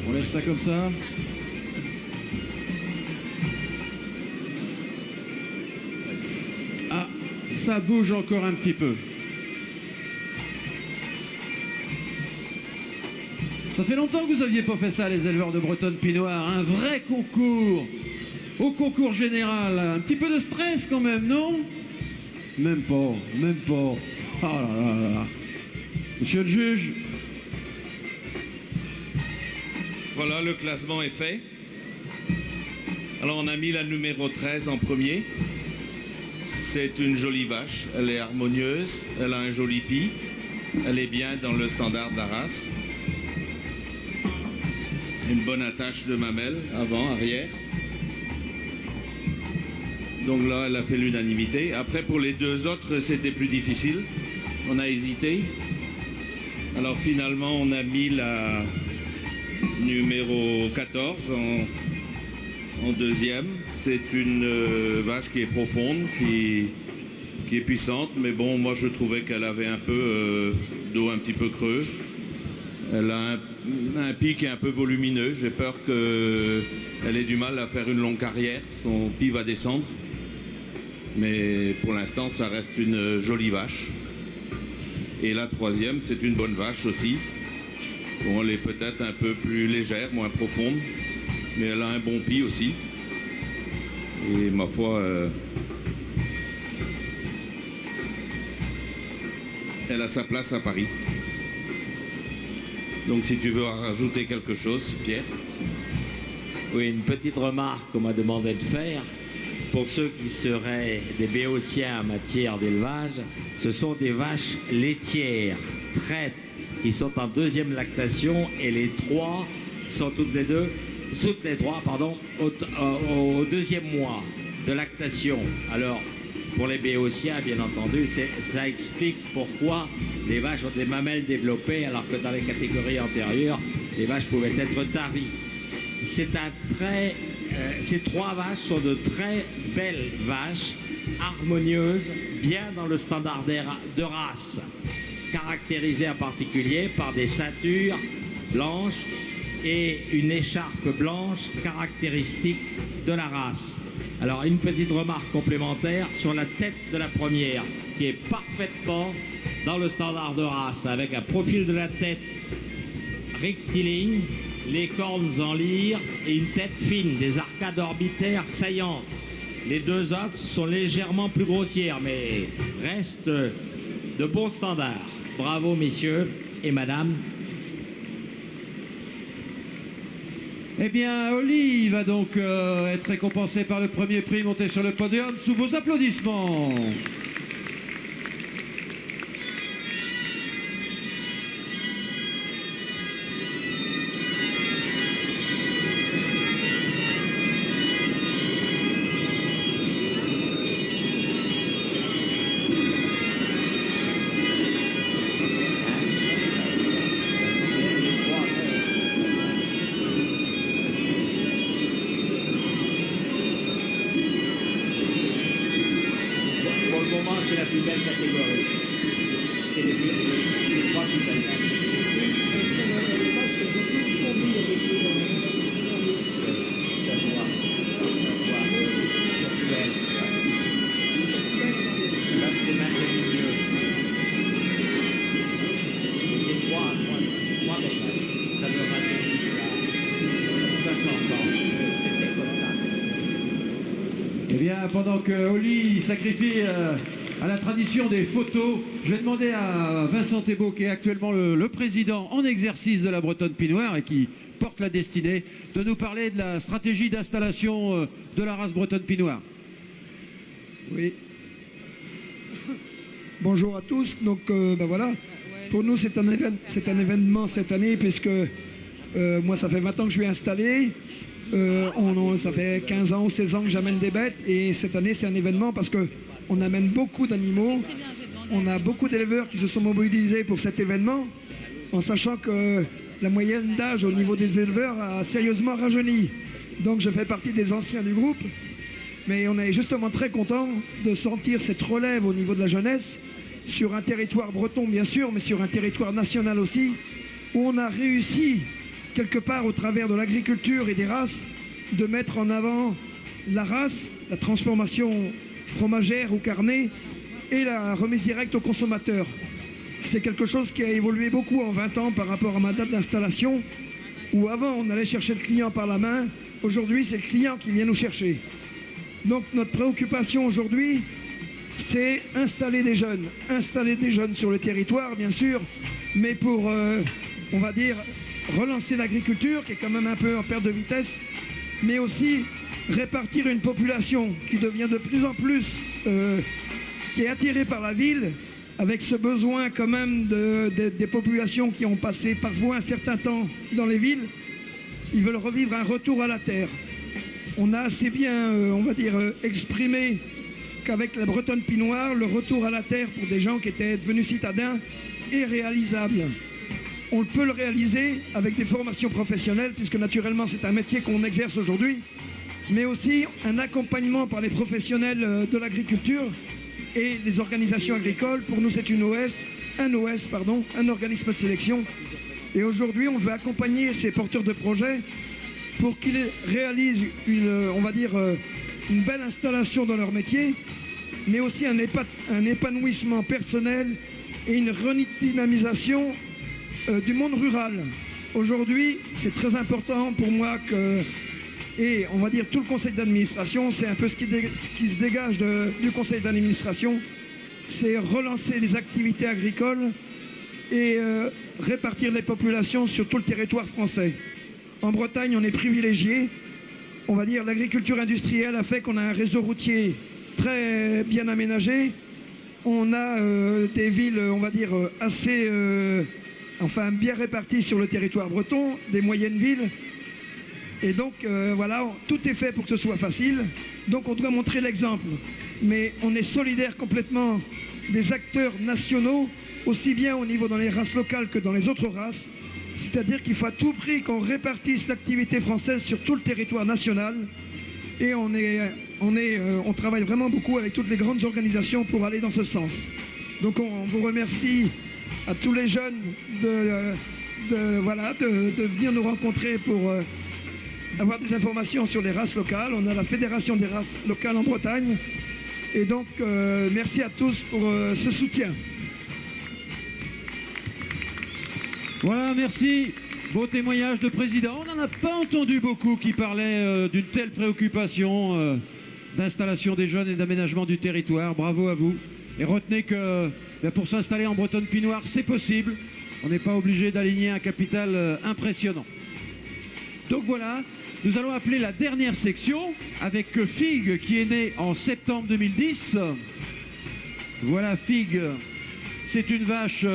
On laisse ça comme ça. Ah, ça bouge encore un petit peu. Ça fait longtemps que vous n'aviez pas fait ça, les éleveurs de Bretonne Pinoire. Un vrai concours. Au concours général. Un petit peu de stress quand même, non? Même pas. Oh là là là. Monsieur le juge. Voilà, le classement est fait. Alors on a mis la numéro 13 en premier. C'est une jolie vache. Elle est harmonieuse. Elle a un joli pis. Elle est bien dans le standard de la race. Une bonne attache de mamelles, avant, arrière. Donc là, elle a fait l'unanimité. Après, pour les deux autres, c'était plus difficile. On a hésité. Alors finalement, on a mis la numéro 14 en deuxième. C'est une vache qui est profonde, qui est puissante. Mais bon, moi, je trouvais qu'elle avait un peu dos un petit peu creux. Elle a un pic qui est un peu volumineux. J'ai peur qu'elle ait du mal à faire une longue carrière. Son pic va descendre. Mais pour l'instant, ça reste une jolie vache. Et la troisième, c'est une bonne vache aussi. Bon, elle est peut-être un peu plus légère, moins profonde. Mais elle a un bon pic aussi. Et ma foi, elle a sa place à Paris. Donc si tu veux rajouter quelque chose, Pierre. Oui, une petite remarque qu'on m'a demandé de faire. Pour ceux qui seraient des béotiens en matière d'élevage, ce sont des vaches laitières, traites, qui sont en deuxième lactation et les trois sont toutes les trois, au deuxième mois de lactation. Alors, pour les béotiens, bien entendu, ça explique pourquoi les vaches ont des mamelles développées, alors que dans les catégories antérieures, les vaches pouvaient être taries. Ces trois vaches sont de très belles vaches, harmonieuses, bien dans le standard de race, caractérisées en particulier par des ceintures blanches et une écharpe blanche caractéristique de la race. Alors, une petite remarque complémentaire sur la tête de la première, qui est parfaitement dans le standard de race, avec un profil de la tête rectiligne, les cornes en lyre et une tête fine, des arcades orbitaires saillantes. Les deux autres sont légèrement plus grossières, mais restent de bons standards. Bravo, messieurs et madame. Eh bien, Oli va donc être récompensé par le premier prix. Montez sur le podium sous vos applaudissements. Pour le moment, c'est la plus belle catégorie. C'est les trois plus belles vaches. Ça se voit. La plus belle. Là, c'est maintenu mieux. Et c'est trois belles vaches. Ça me rajeunit là. 60 ans. C'était comme ça. Eh bien, pendant que Oli sacrifie à la tradition des photos, je vais demander à Vincent Thébault, qui est actuellement le président en exercice de la Bretonne Pinoire et qui porte la destinée, de nous parler de la stratégie d'installation de la race Bretonne Pinoire. Oui. Bonjour à tous. Donc, voilà. Pour nous, c'est un événement cette année, puisque moi, ça fait 20 ans que je suis installé. Ça fait 15 ans ou 16 ans que j'amène des bêtes, et cette année c'est un événement parce qu'on amène beaucoup d'animaux. On a beaucoup d'éleveurs qui se sont mobilisés pour cet événement, en sachant que la moyenne d'âge au niveau des éleveurs a sérieusement rajeuni. Donc je fais partie des anciens du groupe, mais on est justement très content de sentir cette relève au niveau de la jeunesse, sur un territoire breton bien sûr, mais sur un territoire national aussi, où on a réussi quelque part au travers de l'agriculture et des races, de mettre en avant la race, la transformation fromagère ou carnée et la remise directe au consommateur. C'est quelque chose qui a évolué beaucoup en 20 ans par rapport à ma date d'installation, où avant on allait chercher le client par la main, aujourd'hui c'est le client qui vient nous chercher. Donc notre préoccupation aujourd'hui, c'est installer des jeunes sur le territoire bien sûr, mais pour, on va dire, relancer l'agriculture qui est quand même un peu en perte de vitesse, mais aussi répartir une population qui devient de plus en plus, qui est attirée par la ville, avec ce besoin quand même des populations qui ont passé parfois un certain temps dans les villes. Ils veulent revivre un retour à la terre. On a assez bien, on va dire, exprimé qu'avec la Bretonne Pinoire, le retour à la terre pour des gens qui étaient devenus citadins est réalisable. On peut le réaliser avec des formations professionnelles, puisque naturellement c'est un métier qu'on exerce aujourd'hui, mais aussi un accompagnement par les professionnels de l'agriculture et les organisations agricoles. Pour nous c'est un organisme de sélection. Et aujourd'hui on veut accompagner ces porteurs de projets pour qu'ils réalisent une belle installation dans leur métier, mais aussi un épanouissement personnel et une redynamisation du monde rural. Aujourd'hui, c'est très important pour moi et on va dire tout le conseil d'administration, c'est un peu ce qui se dégage du conseil d'administration, c'est relancer les activités agricoles et répartir les populations sur tout le territoire français. En Bretagne, on est privilégié. On va dire l'agriculture industrielle a fait qu'on a un réseau routier très bien aménagé. On a des villes, on va dire, assez bien réparties sur le territoire breton, des moyennes villes. Et donc, voilà, tout est fait pour que ce soit facile. Donc, on doit montrer l'exemple. Mais on est solidaire complètement des acteurs nationaux, aussi bien au niveau dans les races locales que dans les autres races. C'est-à-dire qu'il faut à tout prix qu'on répartisse l'activité française sur tout le territoire national. Et on travaille vraiment beaucoup avec toutes les grandes organisations pour aller dans ce sens. Donc on vous remercie à tous les jeunes de venir nous rencontrer pour avoir des informations sur les races locales. On a la Fédération des races locales en Bretagne. Et donc merci à tous pour ce soutien. Voilà, merci. Beau témoignage de président. On n'en a pas entendu beaucoup qui parlaient d'une telle préoccupation d'installation des jeunes et d'aménagement du territoire. Bravo à vous. Et retenez que pour s'installer en Bretonne Pinoire, c'est possible. On n'est pas obligé d'aligner un capital impressionnant. Donc voilà, nous allons appeler la dernière section avec Figue qui est née en septembre 2010. Voilà Figue, c'est une vache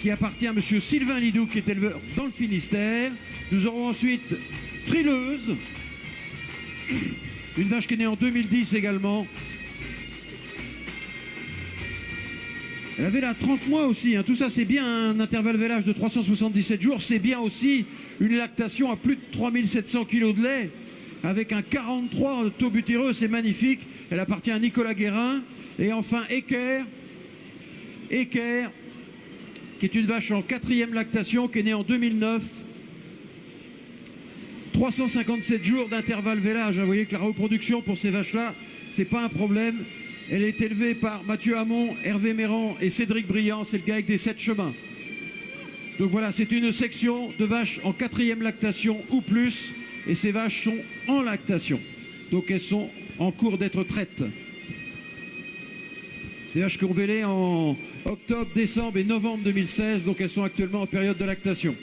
qui appartient à monsieur Sylvain Lidou qui est éleveur dans le Finistère. Nous aurons ensuite Frileuse, une vache qui est née en 2010 également. Elle avait là 30 mois aussi, hein. Tout ça c'est bien un intervalle vélage de 377 jours, c'est bien aussi une lactation à plus de 3700 kg de lait, avec un 43 taux butyreux, c'est magnifique. Elle appartient à Nicolas Guérin. Et enfin Équerre, qui est une vache en 4e lactation, qui est née en 2009. 357 jours d'intervalle vélage. Vous voyez que la reproduction pour ces vaches-là, c'est pas un problème. Elle est élevée par Mathieu Hamon, Hervé Méran et Cédric Briand, c'est le gars avec des 7 chemins. Donc voilà, c'est une section de vaches en 4e lactation ou plus, et ces vaches sont en lactation. Donc elles sont en cours d'être traites. Ces vaches qui ont vélé en octobre, décembre et novembre 2016, donc elles sont actuellement en période de lactation.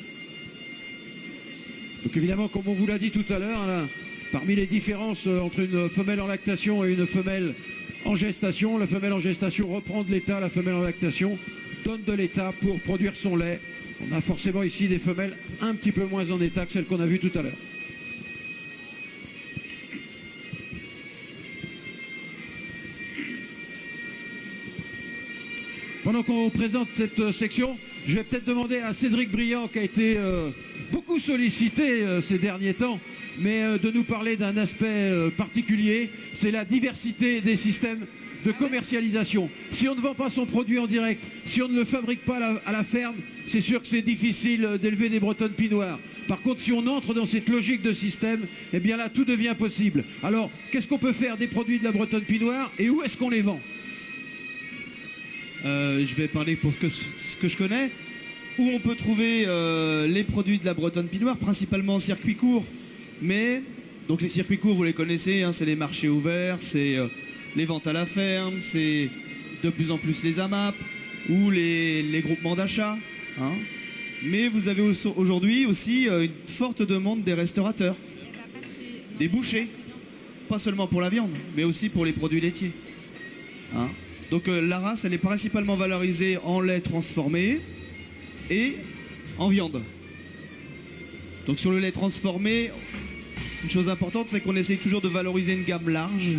Donc évidemment, comme on vous l'a dit tout à l'heure, hein, parmi les différences entre une femelle en lactation et une femelle en gestation, la femelle en gestation reprend de l'état, la femelle en lactation donne de l'état pour produire son lait. On a forcément ici des femelles un petit peu moins en état que celles qu'on a vues tout à l'heure. Pendant qu'on présente cette section, je vais peut-être demander à Cédric Briand, qui a été beaucoup sollicité ces derniers temps, mais de nous parler d'un aspect particulier, c'est la diversité des systèmes de commercialisation. Si on ne vend pas son produit en direct, si on ne le fabrique pas à la ferme, c'est sûr que c'est difficile d'élever des bretonnes pinoires. Par contre, si on entre dans cette logique de système, eh bien là, tout devient possible. Alors, qu'est-ce qu'on peut faire des produits de la bretonne pinoire et où est-ce qu'on les vend ? Je vais parler pour ce que je connais. Où on peut trouver les produits de la bretonne pinoire, principalement en circuit court. Mais, donc les circuits courts, vous les connaissez, hein, c'est les marchés ouverts, c'est les ventes à la ferme, c'est de plus en plus les AMAP ou les groupements d'achat. Hein. Mais vous avez aujourd'hui aussi une forte demande des restaurateurs, des bouchers, pas seulement pour la viande, mais aussi pour les produits laitiers. Hein. Donc la race, elle est principalement valorisée en lait transformé et en viande. Donc sur le lait transformé, une chose importante, c'est qu'on essaye toujours de valoriser une gamme large.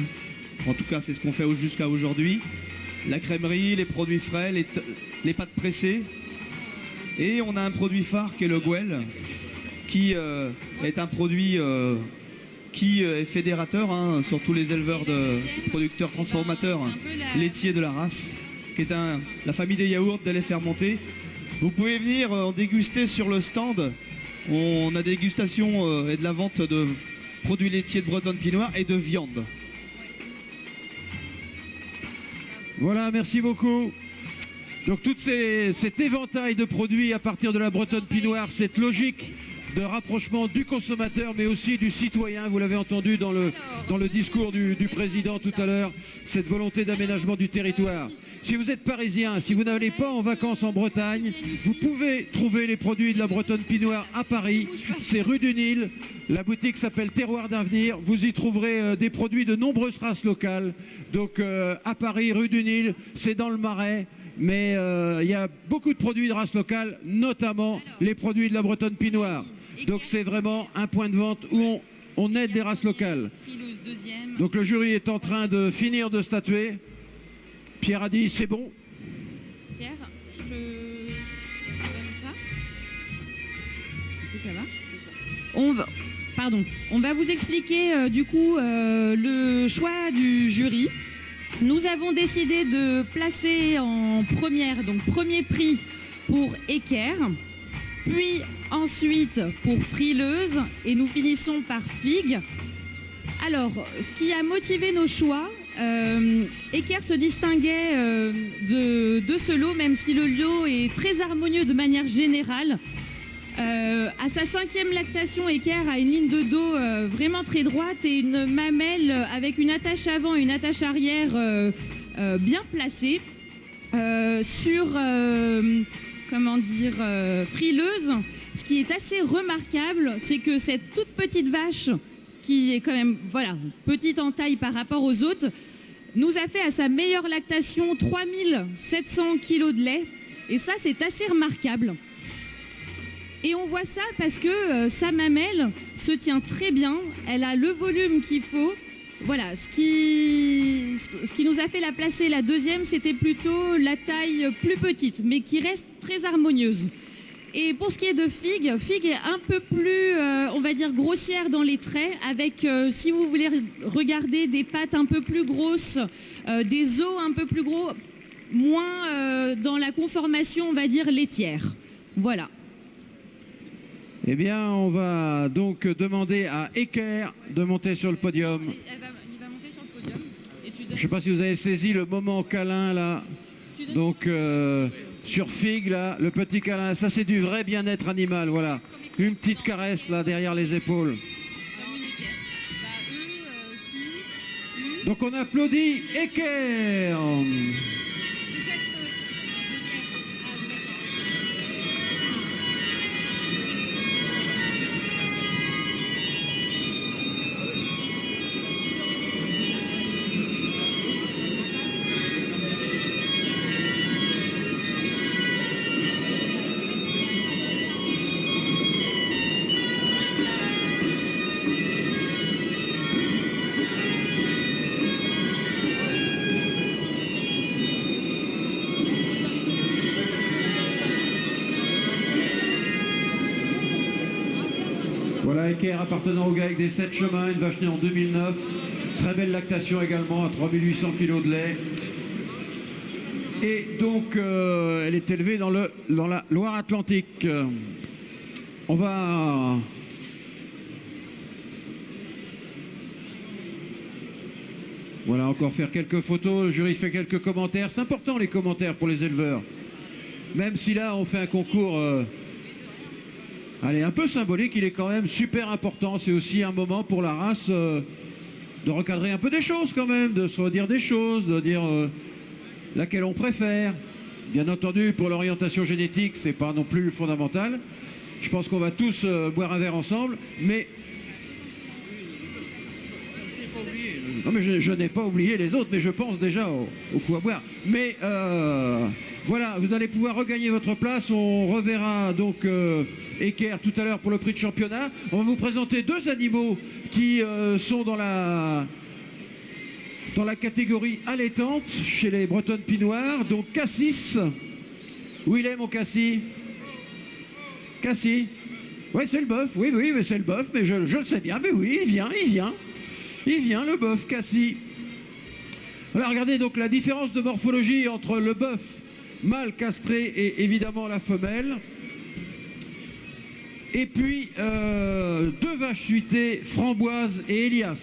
En tout cas, c'est ce qu'on fait jusqu'à aujourd'hui. La crèmerie, les produits frais, les pâtes pressées. Et on a un produit phare qui est le Gouel, qui est un produit qui est fédérateur, hein, sur tous les éleveurs de producteurs transformateurs laitiers de la race, qui est la famille des yaourts, des laits fermentés. Vous pouvez venir en déguster sur le stand. On a des dégustations et de la vente de produits laitiers de bretonne pinoire et de viande. Voilà, merci beaucoup. Donc tout cet éventail de produits à partir de la bretonne pinoire, cette logique de rapprochement du consommateur mais aussi du citoyen, vous l'avez entendu dans le discours du président tout à l'heure, cette volonté d'aménagement du territoire. Si vous êtes parisien, si vous n'allez pas en vacances en Bretagne, vous pouvez trouver les produits de la bretonne pinoire à Paris. C'est rue du Nil, la boutique s'appelle Terroir d'Avenir. Vous y trouverez des produits de nombreuses races locales. Donc à Paris, rue du Nil, c'est dans le Marais. Mais il y a beaucoup de produits de races locales, notamment les produits de la bretonne pinoire. Donc c'est vraiment un point de vente où on aide des races locales. Donc le jury est en train de finir de statuer. Pierre a dit c'est bon. Pierre, je te donne ça. Du coup, ça va. On va vous expliquer du coup le choix du jury. Nous avons décidé de placer en première, donc premier prix pour Équerre, puis ensuite pour Frileuse et nous finissons par Figue. Alors, ce qui a motivé nos choix, Équerre se distinguait de ce lot, même si le lot est très harmonieux de manière générale. À sa 5e lactation, Équerre a une ligne de dos vraiment très droite et une mamelle avec une attache avant et une attache arrière bien placée. Sur, Frileuse, ce qui est assez remarquable, c'est que cette toute petite vache, qui est quand même petite en taille par rapport aux autres, nous a fait à sa meilleure lactation 3700 kg de lait. Et ça, c'est assez remarquable. Et on voit ça parce que sa mamelle se tient très bien, elle a le volume qu'il faut. Voilà, ce qui nous a fait la placer la deuxième, c'était plutôt la taille plus petite, mais qui reste très harmonieuse. Et pour ce qui est de Fig est un peu plus, on va dire, grossière dans les traits, avec, si vous voulez regarder, des pattes un peu plus grosses, des os un peu plus gros, moins dans la conformation, on va dire, laitière. Voilà. Eh bien, on va donc demander à Eker de monter sur le podium. Il va monter sur le podium. Et tu donnes... Je ne sais pas si vous avez saisi le moment câlin, là. Donc, sur Fig, là, le petit câlin, ça c'est du vrai bien-être animal, voilà. Une petite caresse, là, derrière les épaules. Donc, on applaudit Eker. Voilà, Eker appartenant au GAEC des 7 chemins, une vache née en 2009. Très belle lactation également, à 3800 kg de lait. Et donc, elle est élevée dans la Loire-Atlantique. On va... Voilà, encore faire quelques photos. Le jury fait quelques commentaires. C'est important, les commentaires, pour les éleveurs. Même si là, on fait un concours... Allez, un peu symbolique, il est quand même super important. C'est aussi un moment pour la race de recadrer un peu des choses quand même, de se redire des choses, de dire laquelle on préfère. Bien entendu, pour l'orientation génétique, c'est pas non plus fondamental. Je pense qu'on va tous boire un verre ensemble, mais... Non, mais je n'ai pas oublié les autres, mais je pense déjà au coup à boire. Mais voilà, vous allez pouvoir regagner votre place. On reverra donc Eker tout à l'heure pour le prix de championnat. On va vous présenter deux animaux qui sont dans la catégorie allaitante chez les Bretonnes Pinoires. Donc Cassis. Où il est mon Cassis? Cassis. Oui, c'est le bœuf. Oui, mais c'est le bœuf. Mais je le sais bien. Mais oui, il vient. Il vient, le bœuf, Cassis. Alors regardez donc la différence de morphologie entre le bœuf mâle castré et évidemment la femelle. Et puis deux vaches suitées, Framboise et Elias.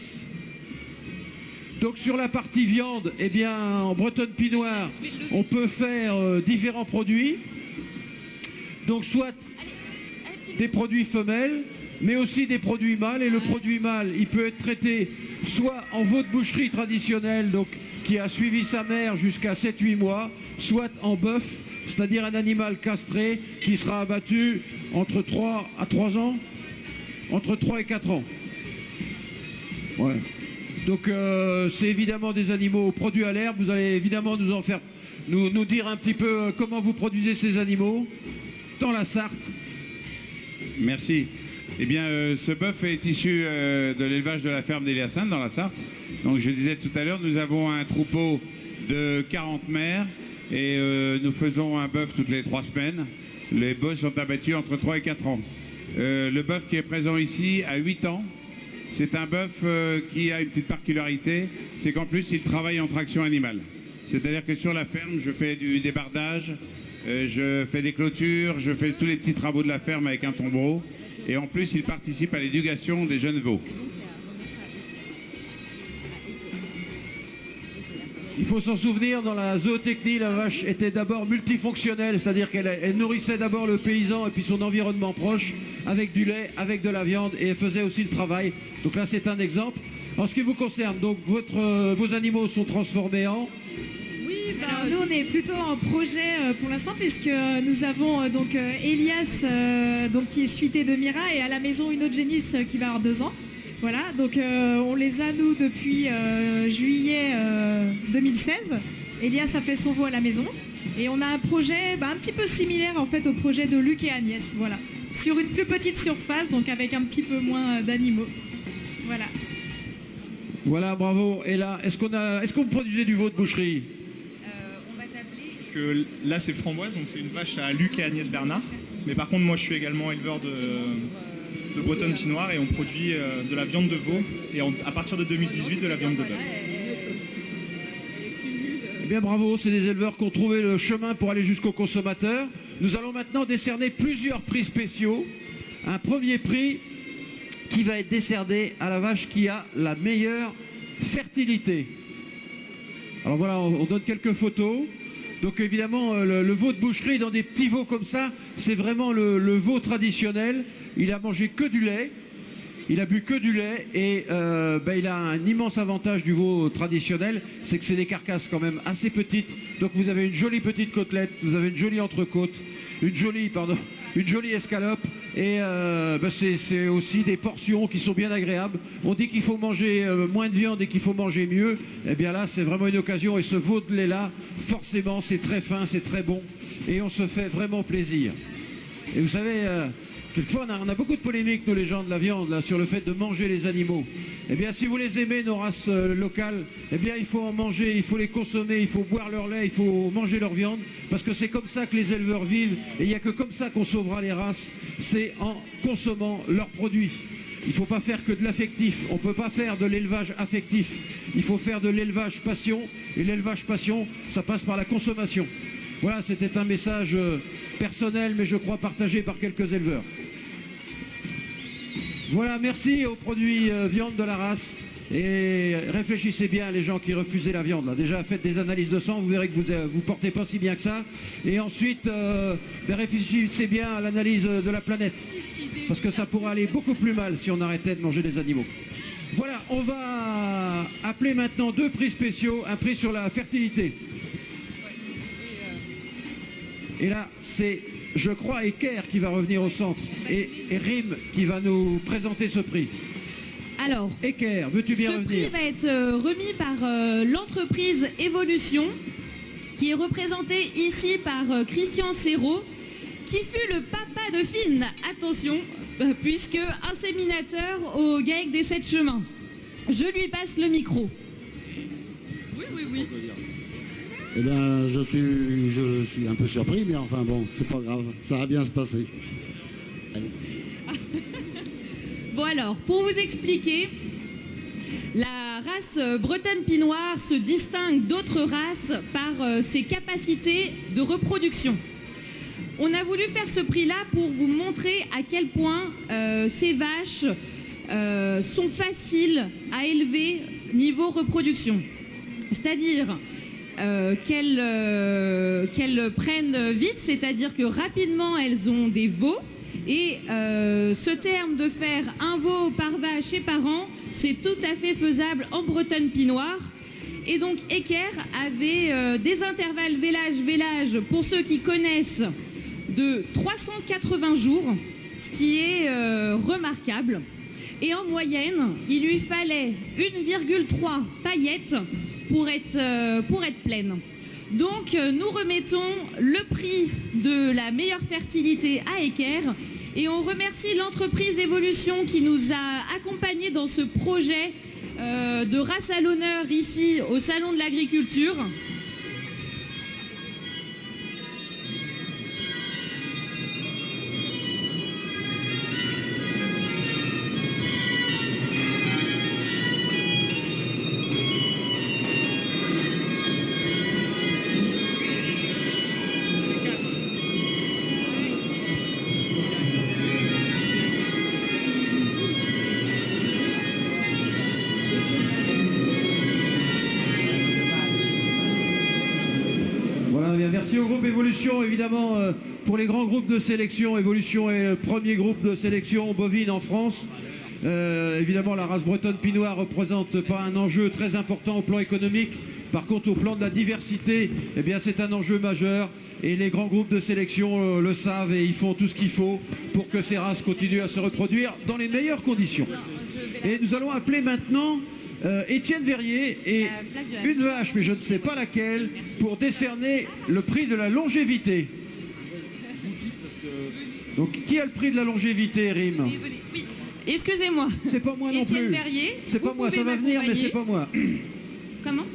Donc sur la partie viande, eh bien en Bretonne Pinoire, on peut faire différents produits. Donc soit des produits femelles, mais aussi des produits mâles. Et le produit mâle, il peut être traité soit en veau de boucherie traditionnelle, donc qui a suivi sa mère jusqu'à 7-8 mois, soit en bœuf, c'est-à-dire un animal castré qui sera abattu entre 3 à 3 ans, entre 3 et 4 ans. Ouais. Donc c'est évidemment des animaux produits à l'herbe. Vous allez évidemment nous dire un petit peu comment vous produisez ces animaux dans la Sarthe. Merci. Eh bien, ce bœuf est issu de l'élevage de la ferme d'Eliassin dans la Sarthe. Donc, je disais tout à l'heure, nous avons un troupeau de 40 mères et nous faisons un bœuf toutes les 3 semaines. Les bœufs sont abattus entre 3 et 4 ans. Le bœuf qui est présent ici a 8 ans. C'est un bœuf qui a une petite particularité, c'est qu'en plus, il travaille en traction animale. C'est-à-dire que sur la ferme, je fais du débardage, je fais des clôtures, je fais tous les petits travaux de la ferme avec un tombereau. Et en plus, il participe à l'éducation des jeunes veaux. Il faut s'en souvenir, dans la zootechnie, la vache était d'abord multifonctionnelle, c'est-à-dire qu'elle nourrissait d'abord le paysan et puis son environnement proche, avec du lait, avec de la viande, et elle faisait aussi le travail. Donc là, c'est un exemple. En ce qui vous concerne, donc vos animaux sont transformés en... Oui, Alors nous, on est plutôt en projet pour l'instant, puisque nous avons donc Elias, donc, qui est suité de Mira, et à la maison une autre génisse qui va avoir 2 ans. Voilà, donc on les a, nous, depuis juillet 2016. Elias a fait son veau à la maison. Et on a un projet un petit peu similaire, en fait, au projet de Luc et Agnès. Voilà, sur une plus petite surface, donc avec un petit peu moins d'animaux. Voilà. Voilà, bravo. Et là, est-ce qu'on produisait du veau de boucherie? Que là c'est Framboise, donc c'est une vache à Luc et Agnès Bernard. Mais par contre moi je suis également éleveur de bretonne pinoire et on produit de la viande de veau et à partir de 2018 de la viande de bœuf. Eh bien bravo, c'est des éleveurs qui ont trouvé le chemin pour aller jusqu'au consommateur. Nous allons maintenant décerner plusieurs prix spéciaux. Un premier prix qui va être décerné à la vache qui a la meilleure fertilité. Alors voilà, on donne quelques photos. Donc évidemment, le veau de boucherie dans des petits veaux comme ça, c'est vraiment le veau traditionnel. Il a mangé que du lait, il a bu que du lait et il a un immense avantage du veau traditionnel, c'est que c'est des carcasses quand même assez petites. Donc vous avez une jolie petite côtelette, vous avez une jolie entrecôte, une jolie escalope et c'est aussi des portions qui sont bien agréables. On dit qu'il faut manger moins de viande et qu'il faut manger mieux. Eh bien là, c'est vraiment une occasion et ce veau de lait là, forcément, c'est très fin, c'est très bon et on se fait vraiment plaisir. Et vous savez, quelquefois on a beaucoup de polémiques, nous les gens de la viande, là, sur le fait de manger les animaux. Eh bien, si vous les aimez, nos races locales, eh bien, il faut en manger, il faut les consommer, il faut boire leur lait, il faut manger leur viande, parce que c'est comme ça que les éleveurs vivent, et il n'y a que comme ça qu'on sauvera les races, c'est en consommant leurs produits. Il ne faut pas faire que de l'affectif, on ne peut pas faire de l'élevage affectif, il faut faire de l'élevage passion, et l'élevage passion, ça passe par la consommation. Voilà, c'était un message personnel, mais je crois partagé par quelques éleveurs. Voilà, merci aux produits viande de la race. Et réfléchissez bien, les gens qui refusaient la viande. Là. Déjà, faites des analyses de sang, vous verrez que vous ne portez pas si bien que ça. Et ensuite, réfléchissez bien à l'analyse de la planète. Parce que ça pourrait aller beaucoup plus mal si on arrêtait de manger des animaux. Voilà, on va appeler maintenant 2 prix spéciaux. Un prix sur la fertilité. Et là, c'est, je crois, Eker qui va revenir au centre. Et Rim qui va nous présenter ce prix. Alors, Eker, veux-tu bien revenir? Ce prix va être remis par l'entreprise Évolution, qui est représentée ici par Christian Serrault, qui fut le papa de Finn, attention, puisque inséminateur au GAEC des 7 chemins. Je lui passe le micro. Oui. Eh bien, je suis un peu surpris, mais enfin bon, c'est pas grave, ça va bien se passer. Allez. Bon alors, pour vous expliquer, la race bretonne pinoire se distingue d'autres races par ses capacités de reproduction. On a voulu faire ce prix-là pour vous montrer à quel point ces vaches sont faciles à élever niveau reproduction. C'est-à-dire qu'elles prennent vite, c'est-à-dire que rapidement elles ont des veaux. Et ce terme de faire un veau par vache et par an, c'est tout à fait faisable en bretonne pinoire. Et donc Eker avait des intervalles vélage, pour ceux qui connaissent, de 380 jours, ce qui est remarquable. Et en moyenne, il lui fallait 1,3 paillettes pour être pleine. Donc nous remettons le prix de la meilleure fertilité à Eker et on remercie l'entreprise Évolution qui nous a accompagnés dans ce projet de race à l'honneur ici au Salon de l'Agriculture. Merci au groupe Évolution, évidemment, pour les grands groupes de sélection. Évolution est le premier groupe de sélection bovine en France. Évidemment, la race bretonne pinoire représente pas un enjeu très important au plan économique, Par contre, au plan de la diversité, eh bien, c'est un enjeu majeur. Et les grands groupes de sélection le savent et ils font tout ce qu'il faut pour que ces races continuent à se reproduire dans les meilleures conditions. Et nous allons appeler maintenant Étienne Verrier et une vache, mais je ne sais pas laquelle, pour décerner le prix de la longévité. Donc, qui a le prix de la longévité, Rim? Oui, excusez-moi. C'est pas moi non Étienne plus. Verrier, C'est pas vous moi, ça pouvez va venir, mais m'accompagner. c'est pas moi. Comment?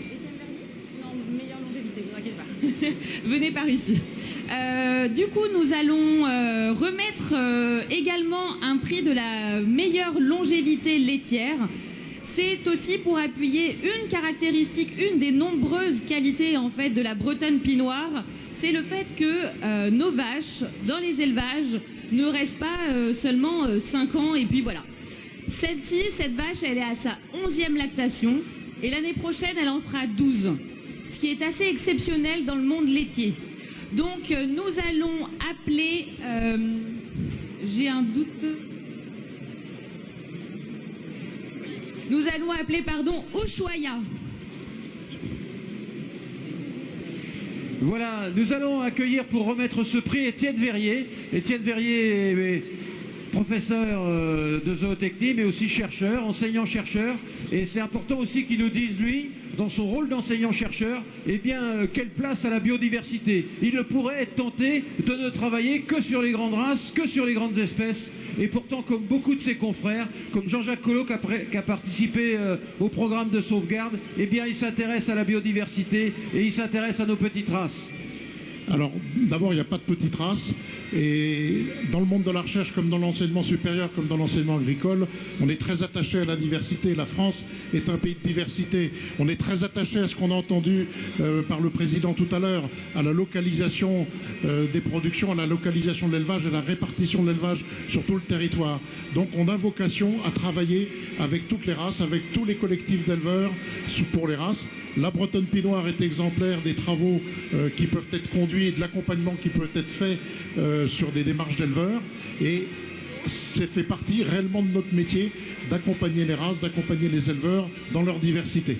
Étienne Verrier? Non, meilleure longévité, vous inquiétez pas. Venez par ici. Du coup, nous allons remettre également un prix de la meilleure longévité laitière. C'est aussi pour appuyer une caractéristique, une des nombreuses qualités en fait de la Bretonne Pinoire, c'est le fait que nos vaches, dans les élevages, ne restent pas seulement 5 ans et puis voilà. Cette vache, elle est à sa 11e lactation et l'année prochaine, elle en fera 12, ce qui est assez exceptionnel dans le monde laitier. Donc, nous allons appeler... j'ai un doute... Nous allons appeler, Ushuaïa. Voilà, nous allons accueillir pour remettre ce prix Étienne Verrier. Étienne Verrier est professeur de zootechnie, mais aussi chercheur, enseignant-chercheur. Et c'est important aussi qu'il nous dise, lui, dans son rôle d'enseignant-chercheur, eh bien, quelle place à la biodiversité. Il ne pourrait être tenté de ne travailler que sur les grandes races, que sur les grandes espèces. Et pourtant, comme beaucoup de ses confrères, comme Jean-Jacques Collot qui a participé au programme de sauvegarde, eh bien, il s'intéresse à la biodiversité et il s'intéresse à nos petites races. Alors, d'abord, il n'y a pas de petites races. Et dans le monde de la recherche, comme dans l'enseignement supérieur, comme dans l'enseignement agricole, on est très attaché à la diversité. La France est un pays de diversité. On est très attaché à ce qu'on a entendu par le président tout à l'heure, à la localisation des productions, à la localisation de l'élevage, à la répartition de l'élevage sur tout le territoire. Donc, on a vocation à travailler avec toutes les races, avec tous les collectifs d'éleveurs pour les races. La Bretonne Pinoire est exemplaire des travaux qui peuvent être conduits et de l'accompagnement qui peut être fait sur des démarches d'éleveurs. Et c'est fait partie réellement de notre métier d'accompagner les races, d'accompagner les éleveurs dans leur diversité.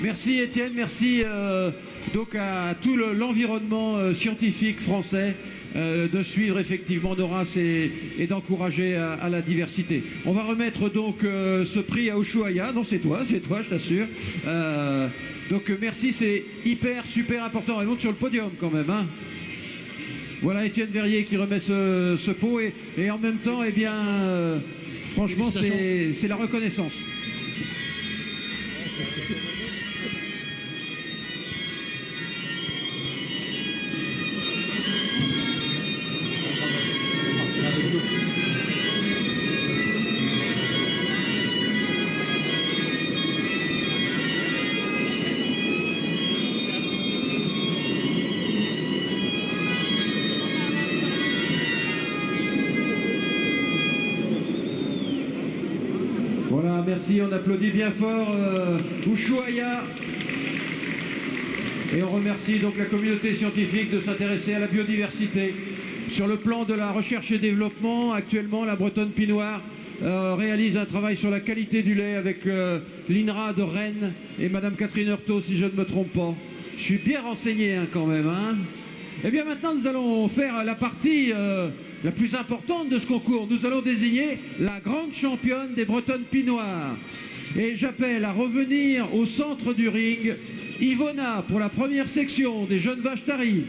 Merci Étienne, merci donc à tout l'environnement scientifique français de suivre effectivement nos races et d'encourager à la diversité. On va remettre donc ce prix à Ushuaïa. Non, c'est toi, je t'assure. Donc merci, c'est super important. Elle monte sur le podium quand même. Hein. Voilà Étienne Verrier qui remet ce pot et en même temps, eh bien, franchement, c'est la reconnaissance. Voilà, merci, on applaudit bien fort Ushuaïa. Et on remercie donc la communauté scientifique de s'intéresser à la biodiversité. Sur le plan de la recherche et développement, actuellement, la Bretonne Pinoire réalise un travail sur la qualité du lait avec l'INRA de Rennes et Madame Catherine Heurtaud, si je ne me trompe pas. Je suis bien renseigné hein, quand même. Hein. Et bien maintenant, nous allons faire la partie la plus importante de ce concours. Nous allons désigner la grande championne des Bretonnes Pinoires. Et j'appelle à revenir au centre du ring Yvonna pour la première section des jeunes vaches taries.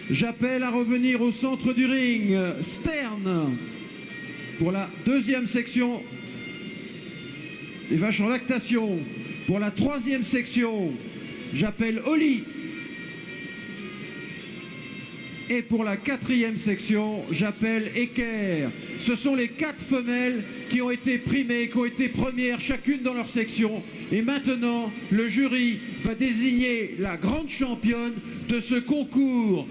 J'appelle à revenir au centre du ring Stern pour la deuxième section des vaches en lactation. Pour la troisième section, j'appelle Oli. Et pour la quatrième section, j'appelle Eker. Ce sont les 4 femelles qui ont été primées, qui ont été premières chacune dans leur section. Et maintenant, le jury va désigner la grande championne de ce concours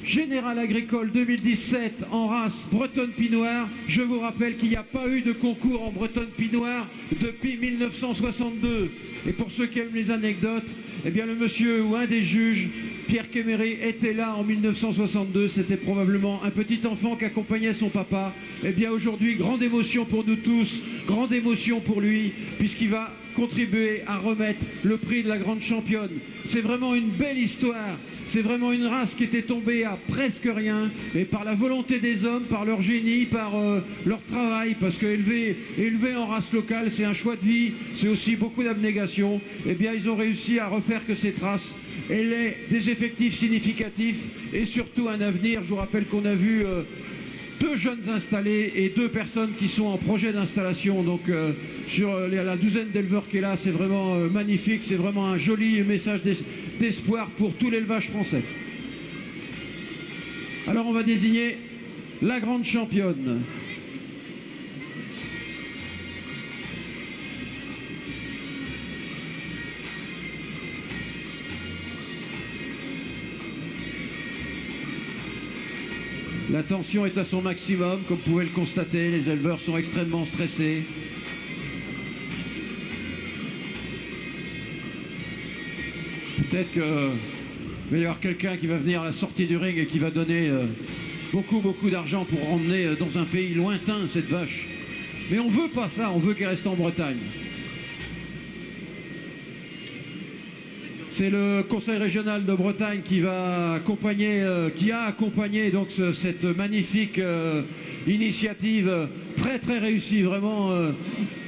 Général Agricole 2017 en race Bretonne Pinoire. Je vous rappelle qu'il n'y a pas eu de concours en Bretonne Pinoire depuis 1962. Et pour ceux qui aiment les anecdotes, eh bien le monsieur ou un des juges Pierre Kéméré était là en 1962, c'était probablement un petit enfant qui accompagnait son papa. Eh bien aujourd'hui, grande émotion pour nous tous, grande émotion pour lui, puisqu'il va contribuer à remettre le prix de la grande championne. C'est vraiment une belle histoire, c'est vraiment une race qui était tombée à presque rien, et par la volonté des hommes, par leur génie, par leur travail, parce que élever en race locale, c'est un choix de vie, c'est aussi beaucoup d'abnégation. Eh bien ils ont réussi à refaire que cette race elle ait des effectifs significatifs et surtout un avenir. Je vous rappelle qu'on a vu 2 jeunes installés et 2 personnes qui sont en projet d'installation. Donc sur la douzaine d'éleveurs qui est là, c'est vraiment magnifique, c'est vraiment un joli message d'espoir pour tout l'élevage français. Alors on va désigner la grande championne. La tension est à son maximum, comme vous pouvez le constater, les éleveurs sont extrêmement stressés. Peut-être qu'il va y avoir quelqu'un qui va venir à la sortie du ring et qui va donner beaucoup d'argent pour emmener dans un pays lointain cette vache. Mais on ne veut pas ça, on veut qu'elle reste en Bretagne. C'est le Conseil régional de Bretagne qui va accompagner, qui a accompagné donc cette magnifique initiative très réussie. Vraiment,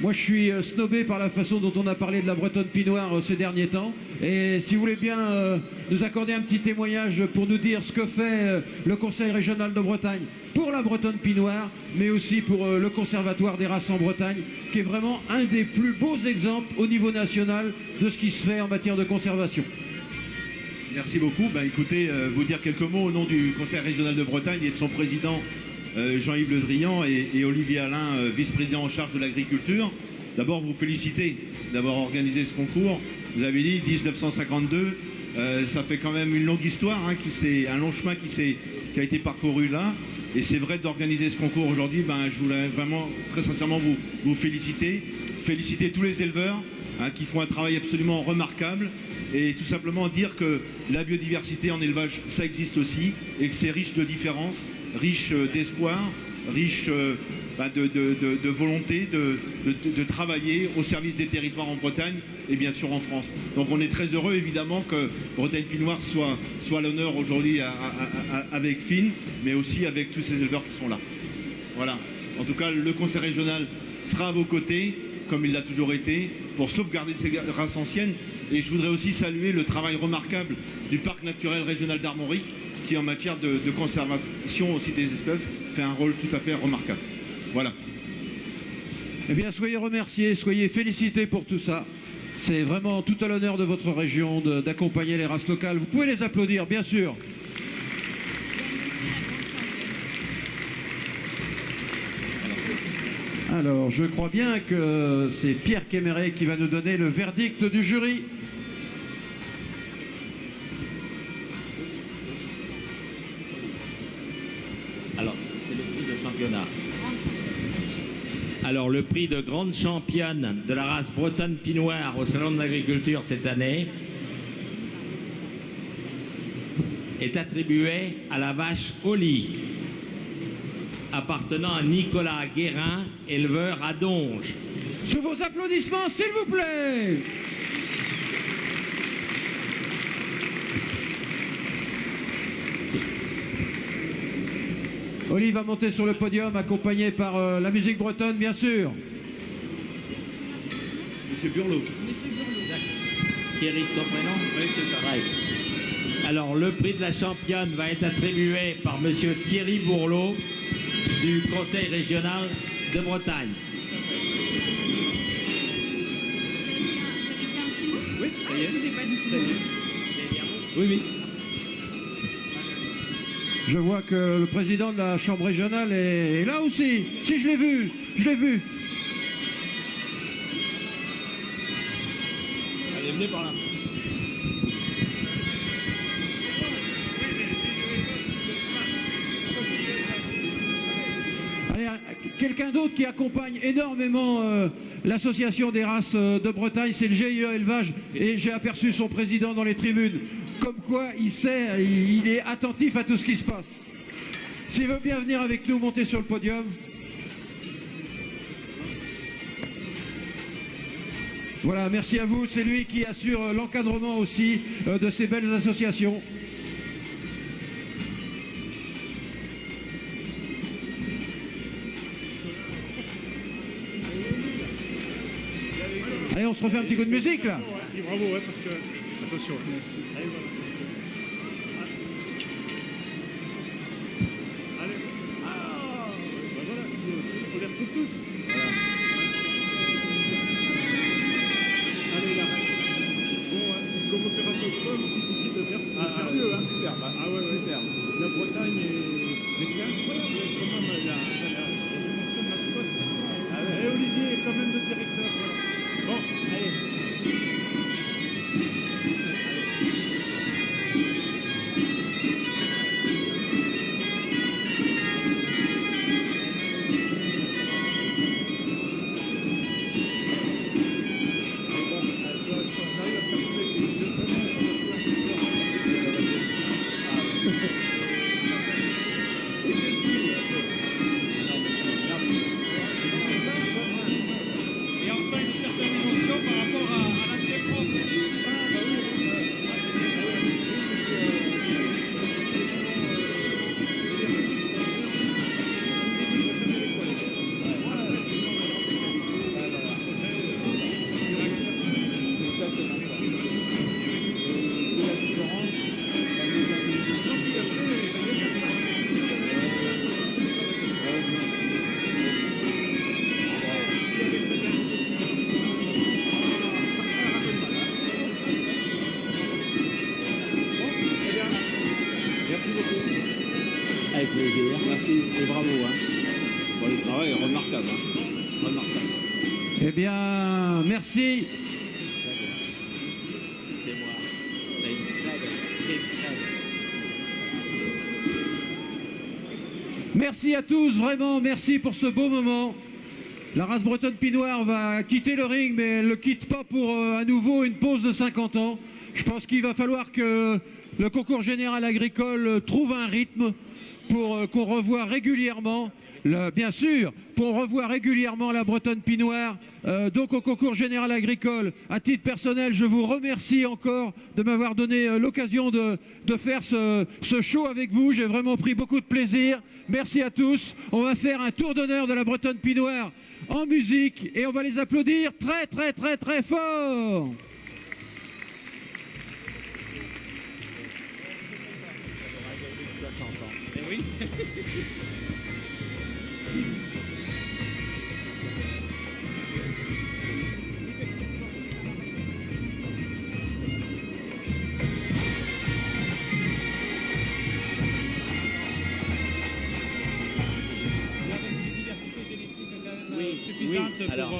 moi je suis snobé par la façon dont on a parlé de la Bretonne Pinoire ces derniers temps. Et si vous voulez bien nous accorder un petit témoignage pour nous dire ce que fait le Conseil régional de Bretagne pour la Bretonne Pinoire, mais aussi pour le Conservatoire des races en Bretagne, qui est vraiment un des plus beaux exemples au niveau national de ce qui se fait en matière de conservation. Merci beaucoup. Écoutez, vous dire quelques mots au nom du Conseil régional de Bretagne et de son président Jean-Yves Le Drian et Olivier Alain, vice-président en charge de l'agriculture. D'abord, vous féliciter d'avoir organisé ce concours. Vous avez dit 1952, ça fait quand même une longue histoire, hein, un long chemin qui a été parcouru là. Et c'est vrai d'organiser ce concours aujourd'hui, je voulais vraiment très sincèrement vous féliciter tous les éleveurs qui font un travail absolument remarquable et tout simplement dire que la biodiversité en élevage, ça existe aussi et que c'est riche de différences, riche d'espoir, riche de volonté de travailler au service des territoires en Bretagne et bien sûr en France. Donc on est très heureux évidemment que Bretagne Pinoire soit à l'honneur aujourd'hui avec Finn, mais aussi avec tous ces éleveurs qui sont là. Voilà. En tout cas, le conseil régional sera à vos côtés, comme il l'a toujours été, pour sauvegarder ces races anciennes. Et je voudrais aussi saluer le travail remarquable du parc naturel régional d'Armorique, qui en matière de conservation aussi des espèces fait un rôle tout à fait remarquable. Voilà. Eh bien, soyez remerciés, soyez félicités pour tout ça. C'est vraiment tout à l'honneur de votre région d'accompagner les races locales. Vous pouvez les applaudir, bien sûr. Alors, je crois bien que c'est Pierre Kéméré qui va nous donner le verdict du jury. Alors, c'est le prix de championnat. Alors, le prix de grande championne de la race bretonne pinoire au Salon de l'Agriculture cette année est attribué à la vache Oli, appartenant à Nicolas Guérin, éleveur à Donge. Sous vos applaudissements, s'il vous plaît. Oli va monter sur le podium, accompagné par la musique bretonne, bien sûr. Monsieur Burlot. Thierry de son prénom ? Oui, c'est ça. Ouais. Alors, le prix de la championne va être attribué par monsieur Thierry Bourlot du Conseil régional de Bretagne. Oui, ça y est. Ça y est. Oui, oui. Je vois que le président de la Chambre régionale est là aussi. Si, je l'ai vu, je l'ai vu. Allez, venez par là. Allez, quelqu'un d'autre qui accompagne énormément l'association des races de Bretagne, c'est le GIE Élevage, et j'ai aperçu son président dans les tribunes. Comme quoi, il sait, il est attentif à tout ce qui se passe. S'il veut bien venir avec nous, monter sur le podium. Voilà, merci à vous. C'est lui qui assure l'encadrement aussi de ces belles associations. Allez, on se refait un petit coup de musique là. Bravo, ouais, parce que... Attention. Allez, voilà, parce que... Allez. Ah, bah voilà, on les retrouve tous. Voilà. Allez, là. Bon, comme opération Chrome, difficile de faire mieux, hein. Superbe. Ah ouais, superbe. La Bretagne est... Mais c'est incroyable, quand même, la dimension mascotte. Ah ouais. Et Olivier est quand même le directeur, voilà. Bon, allez. Avec plaisir. Merci et bravo. Pour le travail remarquable. Remarquable. Eh bien, merci. Merci à tous, vraiment, merci pour ce beau moment. La race bretonne Pinoir va quitter le ring, mais elle ne le quitte pas pour à nouveau une pause de 50 ans. Je pense qu'il va falloir que le concours général agricole trouve un rythme pour qu'on revoie régulièrement, bien sûr, pour revoir régulièrement la bretonne Pinoir. Donc au concours général agricole, à titre personnel, je vous remercie encore de m'avoir donné l'occasion de faire ce show avec vous. J'ai vraiment pris beaucoup de plaisir. Merci à tous. On va faire un tour d'honneur de la bretonne Pinoir en musique et on va les applaudir très très très très fort. Oui. Suffisante pour... alors...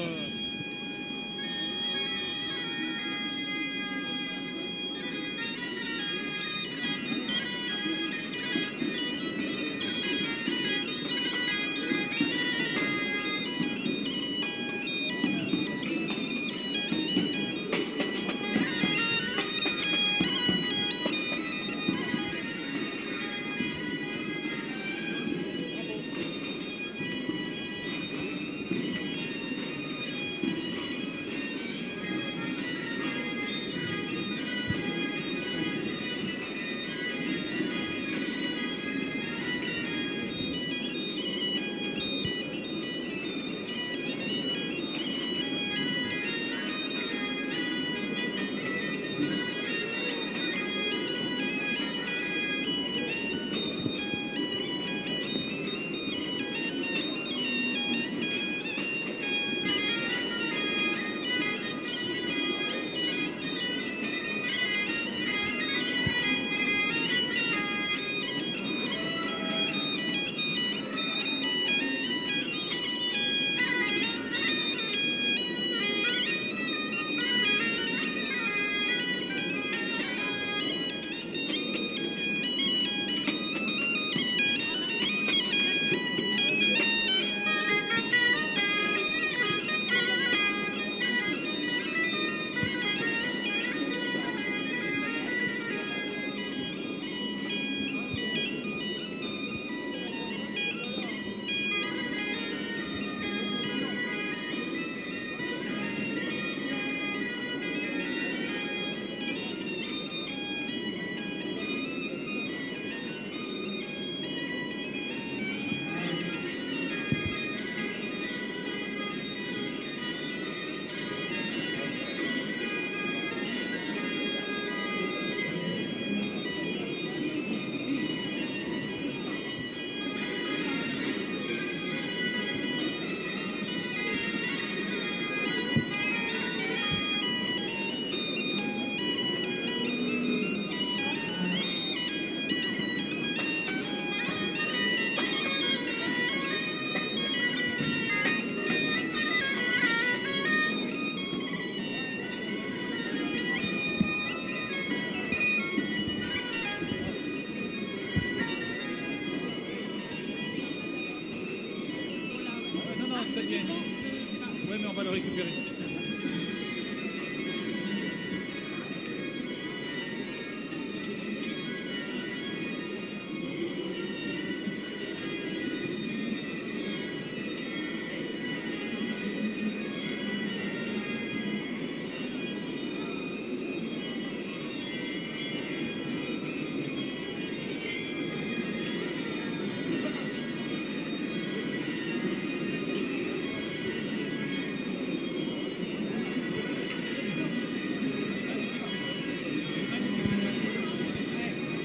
récupérer.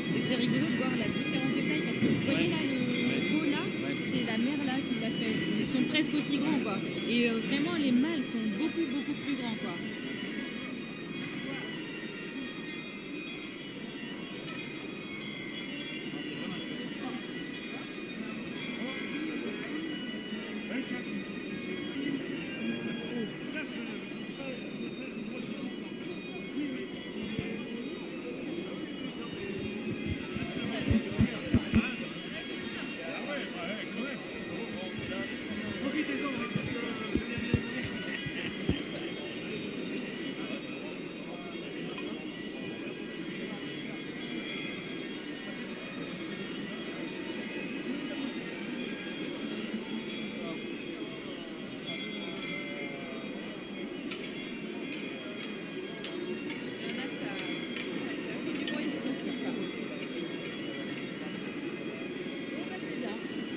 Et c'est rigolo de voir la différence de taille parce que vous voyez là le beau là, c'est la mère là qui l'a fait. Ils sont presque aussi grands quoi. Et vraiment les mâles sont beaucoup plus grands quoi.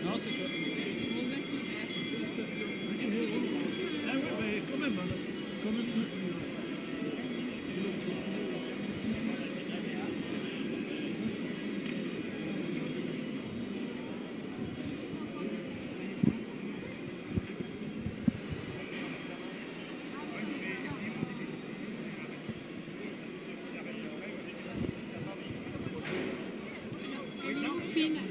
Non, c'est ça. Ah ouais, mais quand même, hein. Quand même. Fine.